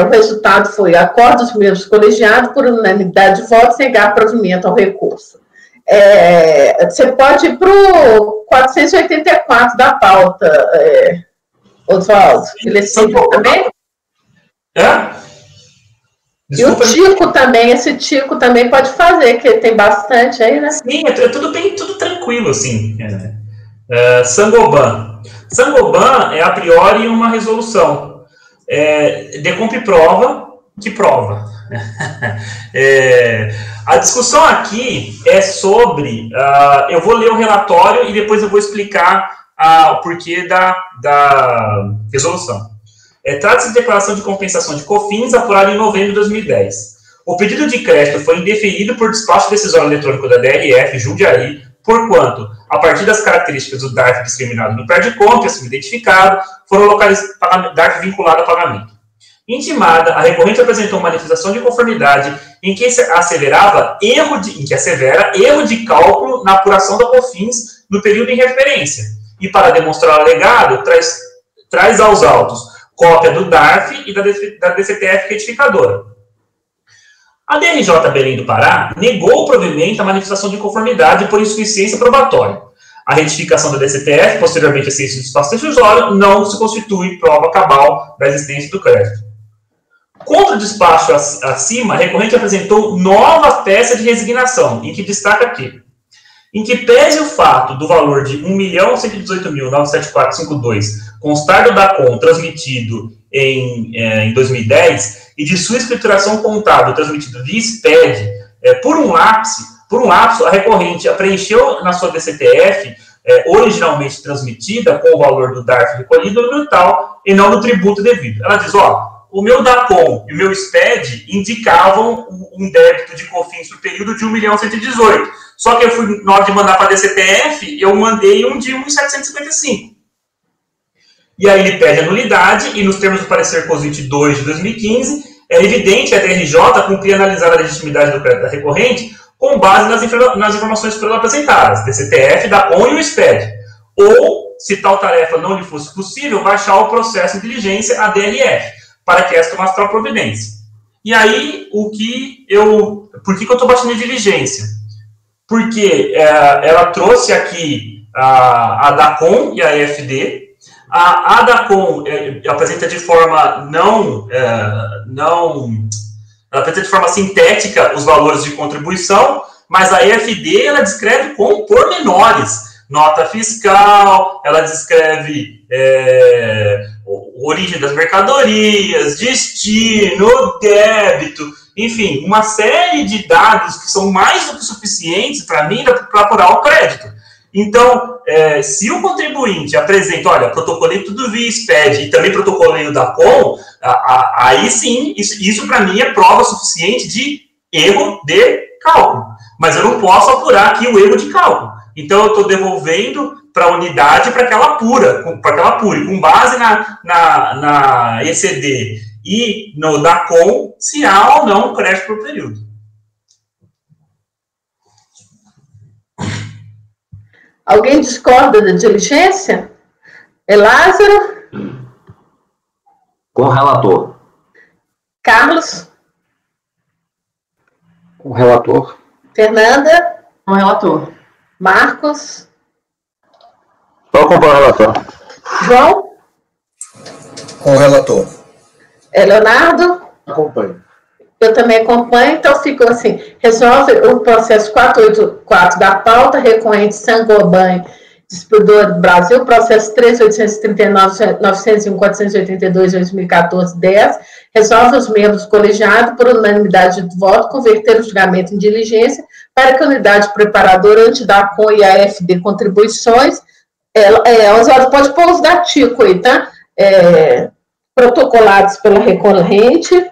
[SPEAKER 1] O resultado foi acordo dos membros colegiados por unanimidade de votos negar provimento ao recurso. Você pode ir para o 484 da pauta, Oswaldo. Ele é também?
[SPEAKER 3] Desculpa.
[SPEAKER 1] E o Tico também, esse Tico também pode fazer, que tem bastante aí, né?
[SPEAKER 3] Sim, é tudo bem, tudo tranquilo, assim. Sangoban. Sangoban é, a priori, uma resolução. Decompre prova, que prova. A discussão aqui é sobre... eu vou ler o relatório e depois eu vou explicar o porquê da resolução. Trata-se de declaração de compensação de COFINS apurada em novembro de 2010. O pedido de crédito foi indeferido por despacho decisório eletrônico da DRF, Jundiaí, porquanto, a partir das características do DARF discriminado no pré-de-compra, assim identificado, foram localizados DARF vinculado a pagamento. Intimada, a recorrente apresentou manifestação de conformidade em que assevera erro de cálculo na apuração da COFINS no período em referência. E para demonstrar o alegado, traz aos autos cópia do DARF e da DCTF retificadora. A DRJ Belém do Pará negou o provimento à manifestação de conformidade por insuficiência probatória. A retificação da DCTF, posteriormente a ciência do espaço decisório, não se constitui prova cabal da existência do crédito. Contra o despacho acima, a recorrente apresentou nova peça de resignação, em que destaca que, em que pese o fato do valor de R$ 1.118.974,52 constar do DACOM transmitido em 2010 e de sua escrituração contábil transmitido via SPED, por um lapso, a recorrente a preencheu na sua DCTF, originalmente transmitida com o valor do DARF recolhido no tal e não no tributo devido. Ela diz, o meu DACOM e o meu SPED indicavam um débito de COFINS por período de R$ 1.118.000. Só que eu fui, na hora de mandar para a DCTF, eu mandei um de 1.755. E aí ele pede a nulidade, e nos termos do parecer COS 22 de 2015, é evidente que a DRJ cumpria analisar a legitimidade do crédito da recorrente com base nas informações por ela apresentadas, DCTF, DACOM e o SPED. Ou, se tal tarefa não lhe fosse possível, baixar o processo de diligência, a DRF, para que esta tomasse tal providência. E aí, por que eu estou baixando a diligência? Porque ela trouxe aqui a DACOM e a EFD. A DACOM apresenta de forma ela apresenta de forma sintética os valores de contribuição, mas a EFD ela descreve com pormenores. Nota fiscal, ela descreve origem das mercadorias, destino, débito, enfim, uma série de dados que são mais do que suficientes para mim para apurar o crédito. Então, se o contribuinte apresenta, olha, protocolei tudo via SPED e também protocolei o DACOM, aí sim, isso para mim é prova suficiente de erro de cálculo. Mas eu não posso apurar aqui o erro de cálculo. Então, eu estou devolvendo para a unidade para que ela apure, com base na ECD e no DACOM, se há ou não crédito por período.
[SPEAKER 1] Alguém discorda da diligência? Lázaro?
[SPEAKER 5] Com o relator.
[SPEAKER 1] Carlos?
[SPEAKER 5] Com o relator.
[SPEAKER 1] Fernanda?
[SPEAKER 4] Com o relator.
[SPEAKER 1] Marcos?
[SPEAKER 5] Só acompanho o relator.
[SPEAKER 1] João?
[SPEAKER 6] Com o relator.
[SPEAKER 1] Leonardo?
[SPEAKER 2] Acompanho.
[SPEAKER 1] Eu também acompanho, então ficou assim, resolve o processo 484 da pauta, recorrente Sangoban, distribuidor do Brasil, processo 3.839.901.482/2014-10, resolve os membros do colegiado, por unanimidade de voto, converter o julgamento em diligência para que a unidade preparadora, antes da CON e a AFD contribuições, Oswaldo, pode pôr os da Tico aí, tá? Protocolados pela recorrente,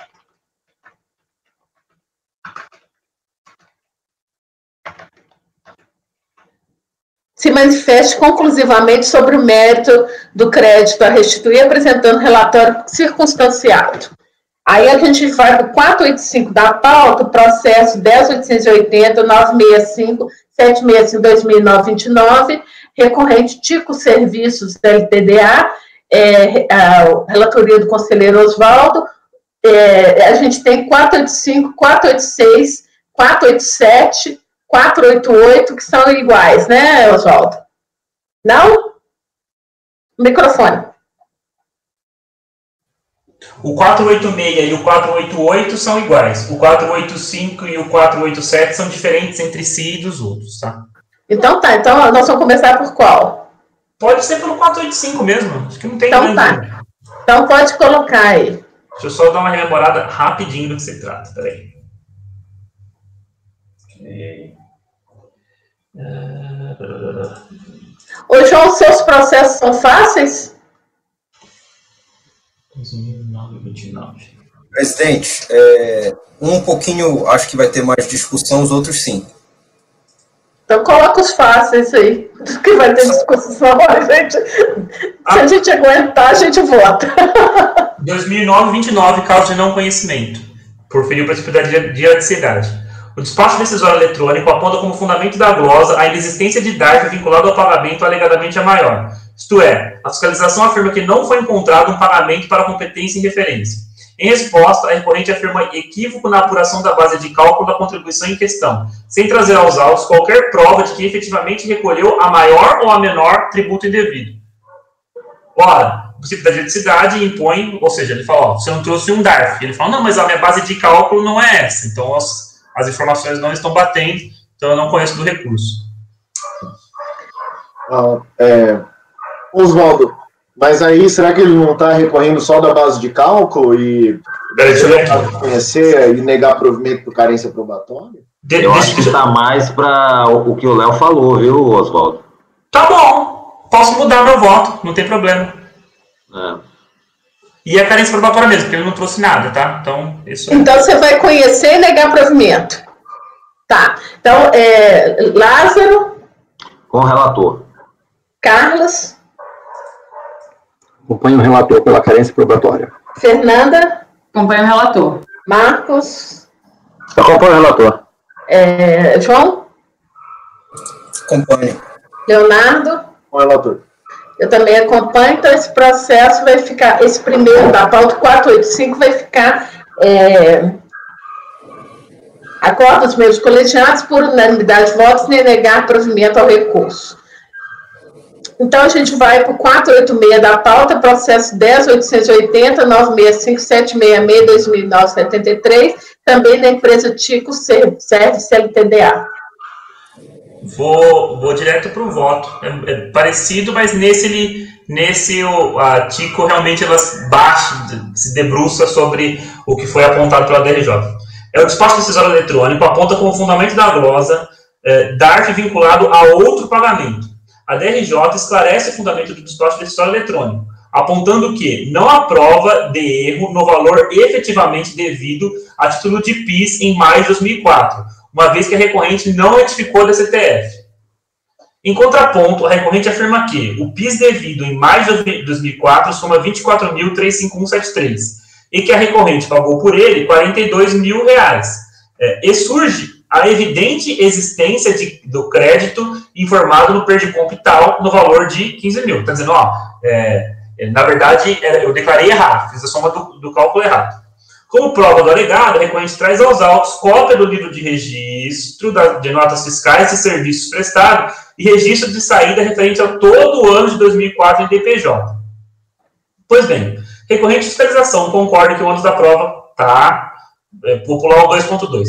[SPEAKER 1] se manifeste conclusivamente sobre o mérito do crédito a restituir, apresentando relatório circunstanciado. Aí a gente vai para o 485 da pauta, processo 10.880.965.765/2009-29, recorrente Tico Serviços da LTDA, relatoria do conselheiro Oswaldo, a gente tem 485, 486, 487, 488, que são iguais, né, Oswaldo? Não? Microfone.
[SPEAKER 3] O 486 e o 488 são iguais. O 485 e o 487 são diferentes entre si e dos outros, tá?
[SPEAKER 1] Então tá, então nós vamos começar por qual?
[SPEAKER 3] Pode ser pelo 485 mesmo, acho que não tem
[SPEAKER 1] então tá. Então pode colocar aí.
[SPEAKER 3] Deixa eu só dar uma rememorada rapidinho do que se trata, peraí.
[SPEAKER 1] Ô, João, seus processos são fáceis?
[SPEAKER 3] 2009.
[SPEAKER 6] Presidente, um pouquinho, acho que vai ter mais discussão, os outros sim.
[SPEAKER 1] Então coloca os fáceis aí, que vai ter discussão, gente. Se a gente aguentar, a gente vota.
[SPEAKER 3] 2009-29, causa de não conhecimento, por ferir precipitadade de erradicidade. O despacho decisório eletrônico aponta como fundamento da glosa a inexistência de DARF vinculado ao pagamento alegadamente a maior. Isto é, a fiscalização afirma que não foi encontrado um pagamento para competência em referência. Em resposta, a recorrente afirma equívoco na apuração da base de cálculo da contribuição em questão, sem trazer aos autos qualquer prova de que efetivamente recolheu a maior ou a menor tributo indevido. Ora, o princípio da juridicidade impõe, ou seja, ele fala, ó, você não trouxe um DARF. Ele fala, não, mas a minha base de cálculo não é essa, então as informações não estão batendo, então eu não conheço do recurso.
[SPEAKER 2] Oswaldo, mas aí, será que ele não está recorrendo só da base de cálculo e conhecer e negar provimento por carência probatória?
[SPEAKER 5] Eu acho que está mais para o que o Léo falou, viu, Oswaldo?
[SPEAKER 3] Tá bom, posso mudar meu voto, não tem problema. E a carência probatória mesmo, porque ele não trouxe nada, tá? Então, isso
[SPEAKER 1] então você vai conhecer e negar provimento. Tá. Então, Lázaro.
[SPEAKER 5] Com o relator.
[SPEAKER 1] Carlos.
[SPEAKER 5] Acompanho o relator pela carência probatória.
[SPEAKER 1] Fernanda.
[SPEAKER 4] Acompanho o relator.
[SPEAKER 1] Marcos.
[SPEAKER 5] Acompanho o relator.
[SPEAKER 1] João.
[SPEAKER 6] Acompanho.
[SPEAKER 1] Leonardo.
[SPEAKER 2] Com o relator.
[SPEAKER 1] Eu também acompanho, então esse processo vai ficar, esse primeiro da pauta 485 vai ficar acordo dos membros colegiados por unanimidade de votos nem negar provimento ao recurso. Então a gente vai para o 486 da pauta, processo 10.880.965.766/2009-73, também da empresa Tico Service LTDA.
[SPEAKER 3] Vou direto para o voto. É parecido, mas nesse a Tico realmente ela se debruça sobre o que foi apontado pela DRJ. O despacho decisório eletrônico aponta como fundamento da glosa DARF vinculado a outro pagamento. A DRJ esclarece o fundamento do despacho decisório eletrônico, apontando que não há prova de erro no valor efetivamente devido a título de PIS em maio de 2004, uma vez que a recorrente não retificou da CTF. Em contraponto, a recorrente afirma que o PIS devido em maio de 2004 soma R$ 24.351,73 e que a recorrente pagou por ele R$ 42.000. E surge a evidente existência do crédito informado no Perdiconpital no valor de 15 mil. Está dizendo, na verdade, eu declarei errado, fiz a soma do cálculo errado. Como prova do alegado, a recorrente traz aos autos cópia do livro de registro de notas fiscais e serviços prestados e registro de saída referente a todo o ano de 2004 em DPJ. Pois bem, recorrente de fiscalização concorda que o ônus da prova está pular o 2.2.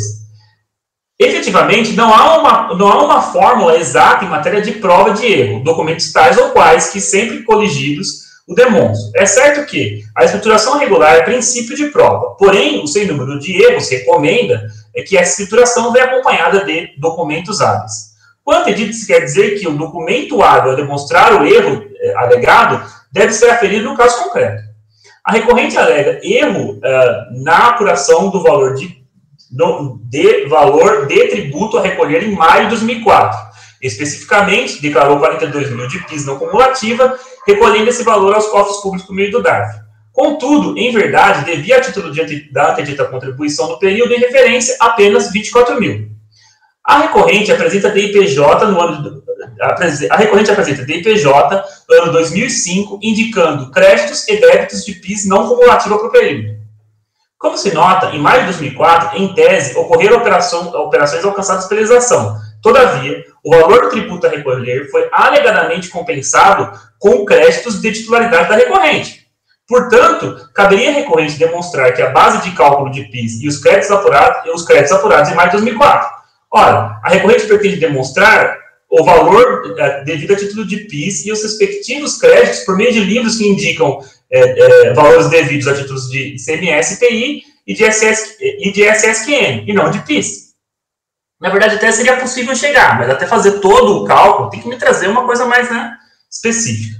[SPEAKER 3] Efetivamente, não há uma fórmula exata em matéria de prova de erro, documentos tais ou quais que sempre coligidos o demonstram. É certo que a escrituração regular é princípio de prova, porém, o sem número de erros recomenda que a escrituração venha acompanhada de documentos hábeis. Quanto a dito, quer dizer que o documento hábil a demonstrar o erro alegado deve ser aferido no caso concreto. A recorrente alega erro na apuração do valor de tributo a recolher em maio de 2004. Especificamente, declarou 42 mil de PIS não cumulativa, recolhendo esse valor aos cofres públicos por meio do DARF. Contudo, em verdade, devia a título da antedita contribuição no período em referência apenas 24 mil. A recorrente apresenta DIPJ no ano ano 2005, indicando créditos e débitos de PIS não cumulativa para o período. Como se nota, em maio de 2004, em tese, ocorreram operações alcançadas pela exação. Todavia, o valor do tributo a recolher foi alegadamente compensado com créditos de titularidade da recorrente. Portanto, caberia à recorrente demonstrar que a base de cálculo de PIS e os créditos apurados em maio de 2004. Ora, a recorrente pretende demonstrar o valor devido a título de PIS e os respectivos créditos por meio de livros que indicam valores devidos a títulos de ICMS, IPI e de SSQN, e não de PIS. Na verdade, até seria possível chegar, mas até fazer todo o cálculo, tem que me trazer uma coisa mais específica.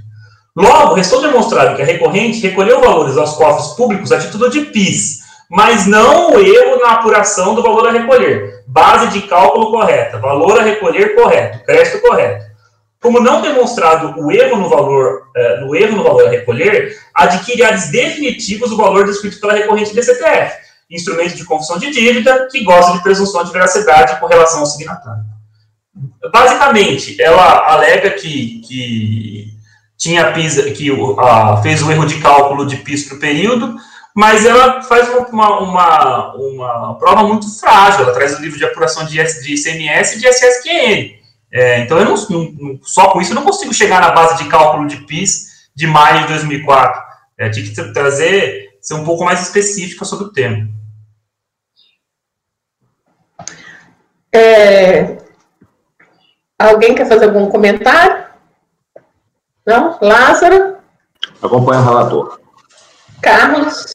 [SPEAKER 3] Logo, restou demonstrado que a recorrente recolheu valores aos cofres públicos a título de PIS, mas não o erro na apuração do valor a recolher. Base de cálculo correta, valor a recolher correto, crédito correto. Como não demonstrado o erro no valor a recolher, adquire ares definitivos o valor descrito pela recorrente DCTF, instrumento de confissão de dívida que goza de presunção de veracidade com relação ao signatário. Basicamente, ela alega que tinha PIS, fez o erro de cálculo de PIS para o período, mas ela faz uma prova muito frágil. Ela traz o livro de apuração de ICMS e de SSQN. Então, eu só com isso eu não consigo chegar na base de cálculo de PIS de maio de 2004. Tinha que ser um pouco mais específica sobre o tema.
[SPEAKER 1] Alguém quer fazer algum comentário? Não? Lázaro?
[SPEAKER 5] Acompanha o relator.
[SPEAKER 1] Carlos?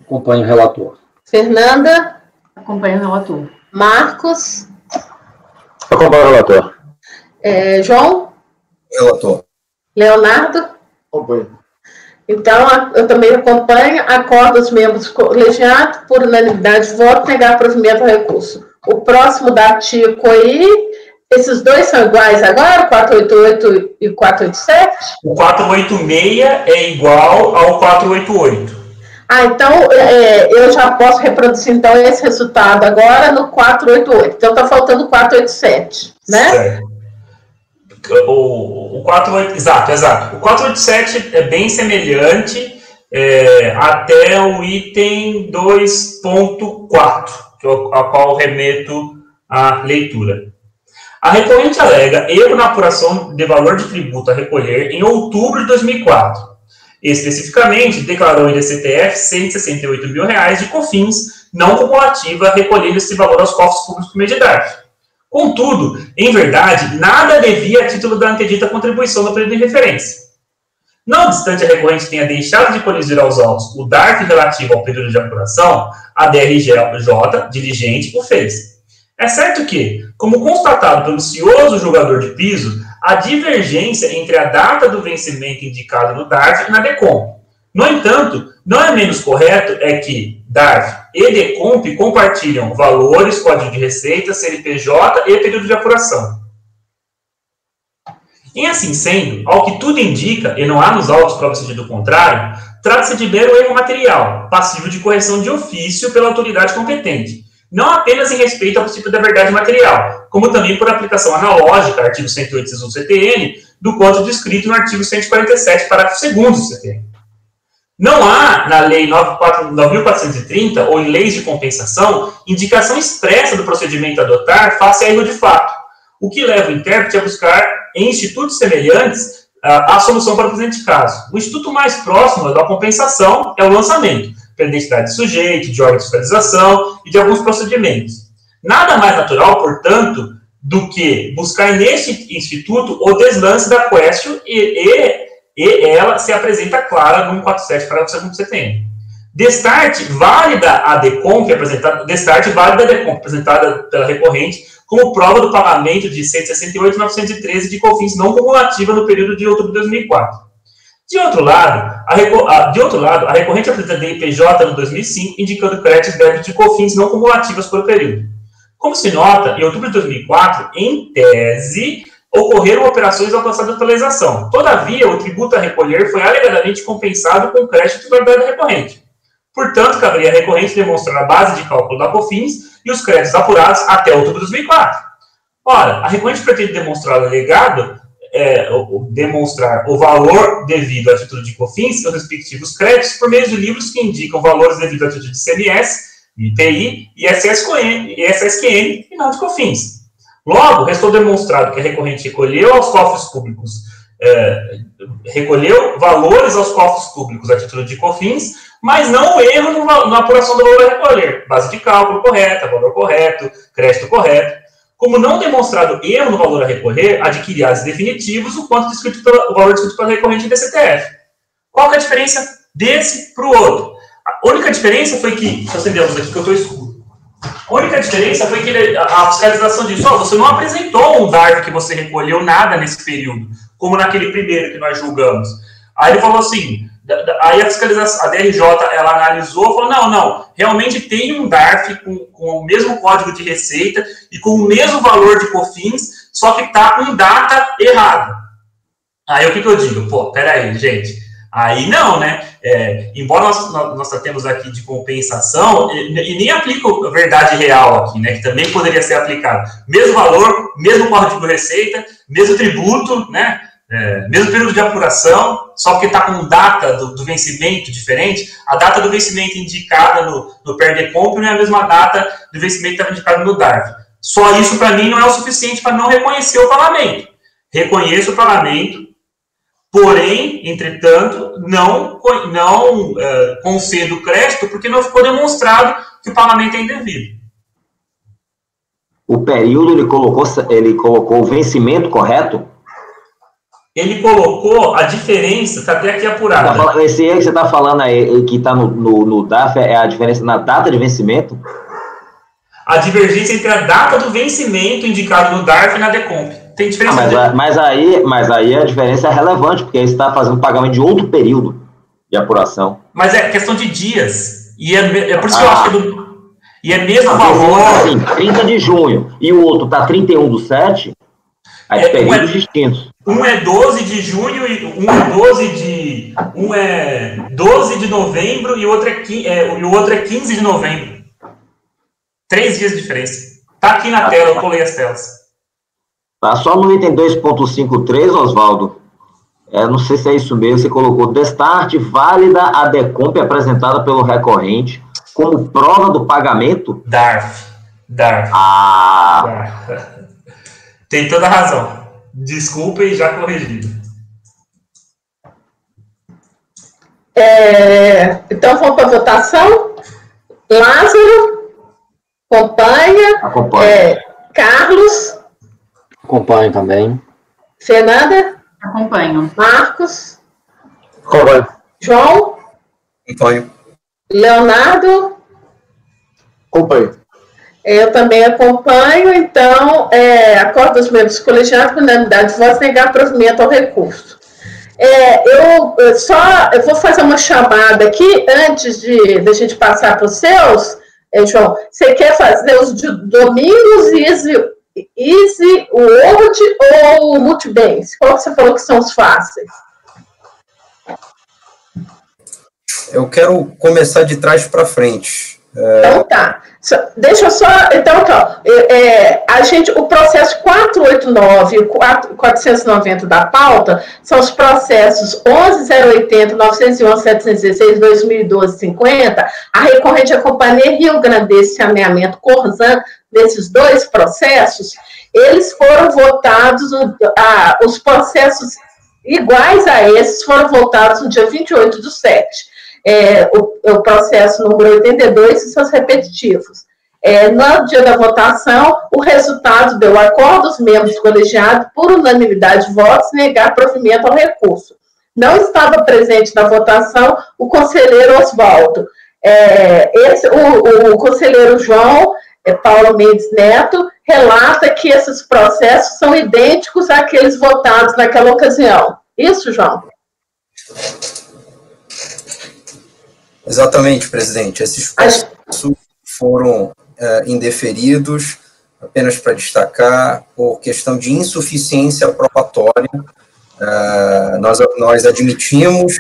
[SPEAKER 7] Acompanho o relator.
[SPEAKER 1] Fernanda?
[SPEAKER 4] Acompanho o relator.
[SPEAKER 1] Marcos?
[SPEAKER 5] Acompanha o relator.
[SPEAKER 1] João?
[SPEAKER 6] Relator.
[SPEAKER 1] Leonardo?
[SPEAKER 2] Acompanho.
[SPEAKER 1] Então, eu também acompanho, acordo os membros colegiados, por unanimidade de voto, negar provimento ao recurso. O próximo da Tico aí, esses dois são iguais agora, 488 e 487?
[SPEAKER 3] O 486 é igual ao 488.
[SPEAKER 1] Então, eu já posso reproduzir, então, esse resultado agora no 488. Então, está faltando o 487, né?
[SPEAKER 3] Certo. O 48, exato. O 487 é bem semelhante até o item 2.4, a qual remeto à leitura. A recorrente alega erro na apuração de valor de tributo a recolher em outubro de 2004. Especificamente, declarou em DCTF R$168 mil de COFINS não cumulativa, recolhendo esse valor aos cofres públicos por meio de DARF. Contudo, em verdade, nada devia a título da antedita contribuição no período de referência. Não obstante a recorrente tenha deixado de conduzir aos autos o DARF relativo ao período de apuração, a DRJ, diligente, o fez. É certo que, como constatado pelo cioso julgador de piso, há divergência entre a data do vencimento indicado no DARF e na DECOMP. No entanto, não é menos correto que DARF e DECOMP compartilham valores, código de receita, CNPJ e período de apuração. Em assim sendo, ao que tudo indica, e não há nos autos prova sentido contrário, trata-se de mero erro material, passível de correção de ofício pela autoridade competente, não apenas em respeito ao princípio da verdade material, como também por aplicação analógica, artigo 108 do CTN, do quanto descrito no artigo 147, parágrafo 2º do CTN. Não há, na Lei 9.430, ou em leis de compensação, indicação expressa do procedimento a adotar face a erro de fato, o que leva o intérprete a buscar, em institutos semelhantes, a solução para o presente caso. O instituto mais próximo da compensação é o lançamento, pela identidade de sujeito, de órgão de fiscalização e de alguns procedimentos. Nada mais natural, portanto, do que buscar neste instituto o deslance da question e ela se apresenta clara no 147, parágrafo 2º que você tem. Destarte válida a DECOMP apresentada pela recorrente como prova do pagamento de R$ 168.913 de COFINS não cumulativa no período de outubro de 2004. De outro lado, a recorrente apresenta DIPJ no 2005, indicando créditos e débitos de COFINS não cumulativas por período. Como se nota, em outubro de 2004, em tese, ocorreram operações alcançadas pela exação. Todavia, o tributo a recolher foi alegadamente compensado com crédito de titularidade da recorrente. Portanto, caberia a recorrente demonstrar a base de cálculo da COFINS e os créditos apurados até outubro de 2004. Ora, a recorrente pretende demonstrar demonstrar o valor devido a título de COFINS e os respectivos créditos por meio de livros que indicam valores devidos a título de CMS, IPI, ISSQN e não de COFINS. Logo, restou demonstrado que a recorrente recolheu valores aos cofres públicos a título de COFINS, mas não o erro na apuração do valor a recolher. Base de cálculo correta, valor correto, crédito correto. Como não demonstrado erro no valor a recolher, adquirir as definitivos o valor descrito pela recorrente DCTF. Qual que é a diferença desse para o outro? A única diferença foi que, deixa eu acender a luz aqui que eu estou escuro. A única diferença foi que a fiscalização disse, você não apresentou um DARF que você recolheu nada nesse período, como naquele primeiro que nós julgamos. Aí ele falou assim, aí a fiscalização, a DRJ, ela analisou e falou, não, realmente tem um DARF com o mesmo código de receita e com o mesmo valor de COFINS, só que está com data errada. Aí o que eu digo? Peraí, gente. Aí não, né? Embora nós tratemos aqui de compensação, e nem aplico a verdade real aqui, né? Que também poderia ser aplicado. Mesmo valor, mesmo código de receita, mesmo tributo, né? Mesmo período de apuração, só porque está com data do vencimento diferente, a data do vencimento indicada no PERDECOMP não é a mesma data do vencimento que estava indicado no DARF. Só isso, para mim, não é o suficiente para não reconhecer o pagamento. Reconheço o pagamento, porém, entretanto, não concedo crédito porque não ficou demonstrado que o pagamento é indevido.
[SPEAKER 5] O período, ele colocou o vencimento correto?
[SPEAKER 3] Ele colocou a diferença, está até aqui apurada.
[SPEAKER 5] Esse aí que você está falando aí, que está no DARF, é a diferença na data de vencimento?
[SPEAKER 3] A divergência entre a data do vencimento indicado no DARF e na DECOMP. Tem diferença.
[SPEAKER 5] Mas aí a diferença é relevante, porque aí você está fazendo pagamento de outro período de apuração.
[SPEAKER 3] Mas é questão de dias. E é por isso que eu acho que e é mesmo valor.
[SPEAKER 5] Assim, 30 de junho e o outro está 31/7, aí períodos distintos.
[SPEAKER 3] Um é 12 de junho e um é 12 de novembro e o outro é 15 de novembro. 3 dias de diferença. Tá aqui na tela, eu colei as telas.
[SPEAKER 5] Tá só no item 2.53, Oswaldo. Não sei se é isso mesmo, você colocou destarte válida a DECOMP apresentada pelo recorrente como prova do pagamento?
[SPEAKER 3] DARF. DARF. Tem toda a razão. Desculpem, já corrigido.
[SPEAKER 1] Então, vamos para a votação. Lázaro, acompanha. Carlos.
[SPEAKER 7] Acompanho também.
[SPEAKER 1] Fernanda.
[SPEAKER 4] Acompanho.
[SPEAKER 1] Marcos.
[SPEAKER 7] Acompanho.
[SPEAKER 1] João.
[SPEAKER 6] Acompanho.
[SPEAKER 1] Leonardo.
[SPEAKER 2] Acompanho.
[SPEAKER 1] Eu também acompanho, então, acordo dos membros colegiados com unanimidade de votos negar provimento ao recurso. Eu vou fazer uma chamada aqui, antes da gente passar para os seus, João. Você quer fazer os de Domingos, Easy Word ou Multibens? Qual que você falou que são os fáceis?
[SPEAKER 6] Eu quero começar de trás para frente.
[SPEAKER 1] Então tá. Deixa eu só. Então, o processo 489 e 490 da pauta são os processos 11.080, 911, 716, 2012, 50. A recorrente à Companhia Rio Grandense Saneamento Corzan, desses dois processos, eles foram votados, os processos iguais a esses foram votados no dia 28/7. o processo número 82 e seus repetitivos. No dia da votação, o resultado deu acordo dos membros do colegiado, por unanimidade de votos, negar provimento ao recurso. Não estava presente na votação o conselheiro Oswaldo. O conselheiro João Paulo Mendes Neto relata que esses processos são idênticos àqueles votados naquela ocasião. Isso, João?
[SPEAKER 6] Exatamente, presidente. Esses processos foram indeferidos, apenas para destacar, por questão de insuficiência probatória. Nós admitimos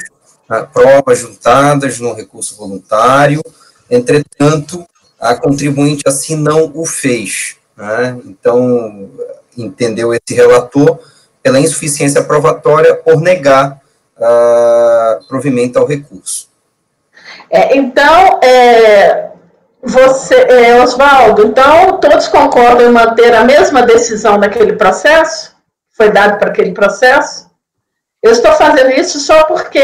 [SPEAKER 6] provas juntadas no recurso voluntário, entretanto, a contribuinte assim não o fez. Né? Então, entendeu esse relator pela insuficiência probatória por negar provimento ao recurso.
[SPEAKER 1] Então, Oswaldo, então todos concordam em manter a mesma decisão daquele processo? Foi dado para aquele processo? Eu estou fazendo isso só porque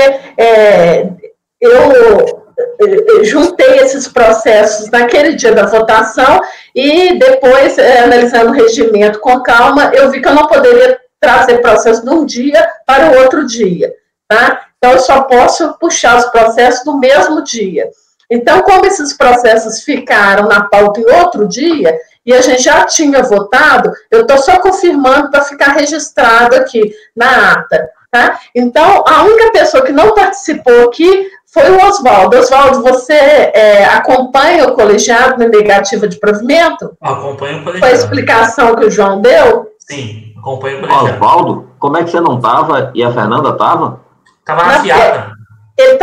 [SPEAKER 1] eu juntei esses processos naquele dia da votação e depois, analisando o regimento com calma, eu vi que eu não poderia trazer processo de um dia para o outro dia, tá? Então, eu só posso puxar os processos no mesmo dia. Então, como esses processos ficaram na pauta em outro dia, e a gente já tinha votado, eu estou só confirmando para ficar registrado aqui na ata, tá? Então, a única pessoa que não participou aqui foi o Oswaldo. Oswaldo, você acompanha o colegiado na negativa de provimento?
[SPEAKER 3] Acompanho o colegiado.
[SPEAKER 1] Foi a explicação que o João deu?
[SPEAKER 3] Sim, acompanho o colegiado.
[SPEAKER 5] Oswaldo, como é que você não estava e a Fernanda estava?
[SPEAKER 3] Estava afiada.
[SPEAKER 1] Ele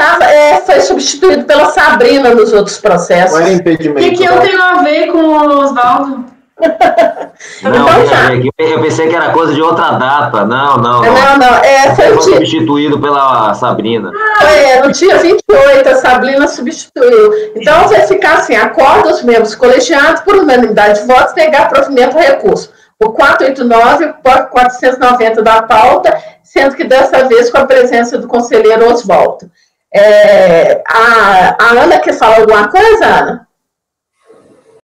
[SPEAKER 1] foi substituído pela Sabrina nos outros processos.
[SPEAKER 2] Não era impedimento.
[SPEAKER 4] O que eu tenho a ver com o Oswaldo?
[SPEAKER 5] Não, eu pensei que era coisa de outra data. Não.
[SPEAKER 1] Foi
[SPEAKER 5] substituído pela Sabrina.
[SPEAKER 1] No dia 28, a Sabrina substituiu. Então, vai ficar assim: acorda os membros colegiados, por unanimidade de votos, negar provimento ao recurso. O 489 e 490 da pauta, sendo que dessa vez com a presença do conselheiro Oswaldo. A Ana quer falar alguma coisa, Ana?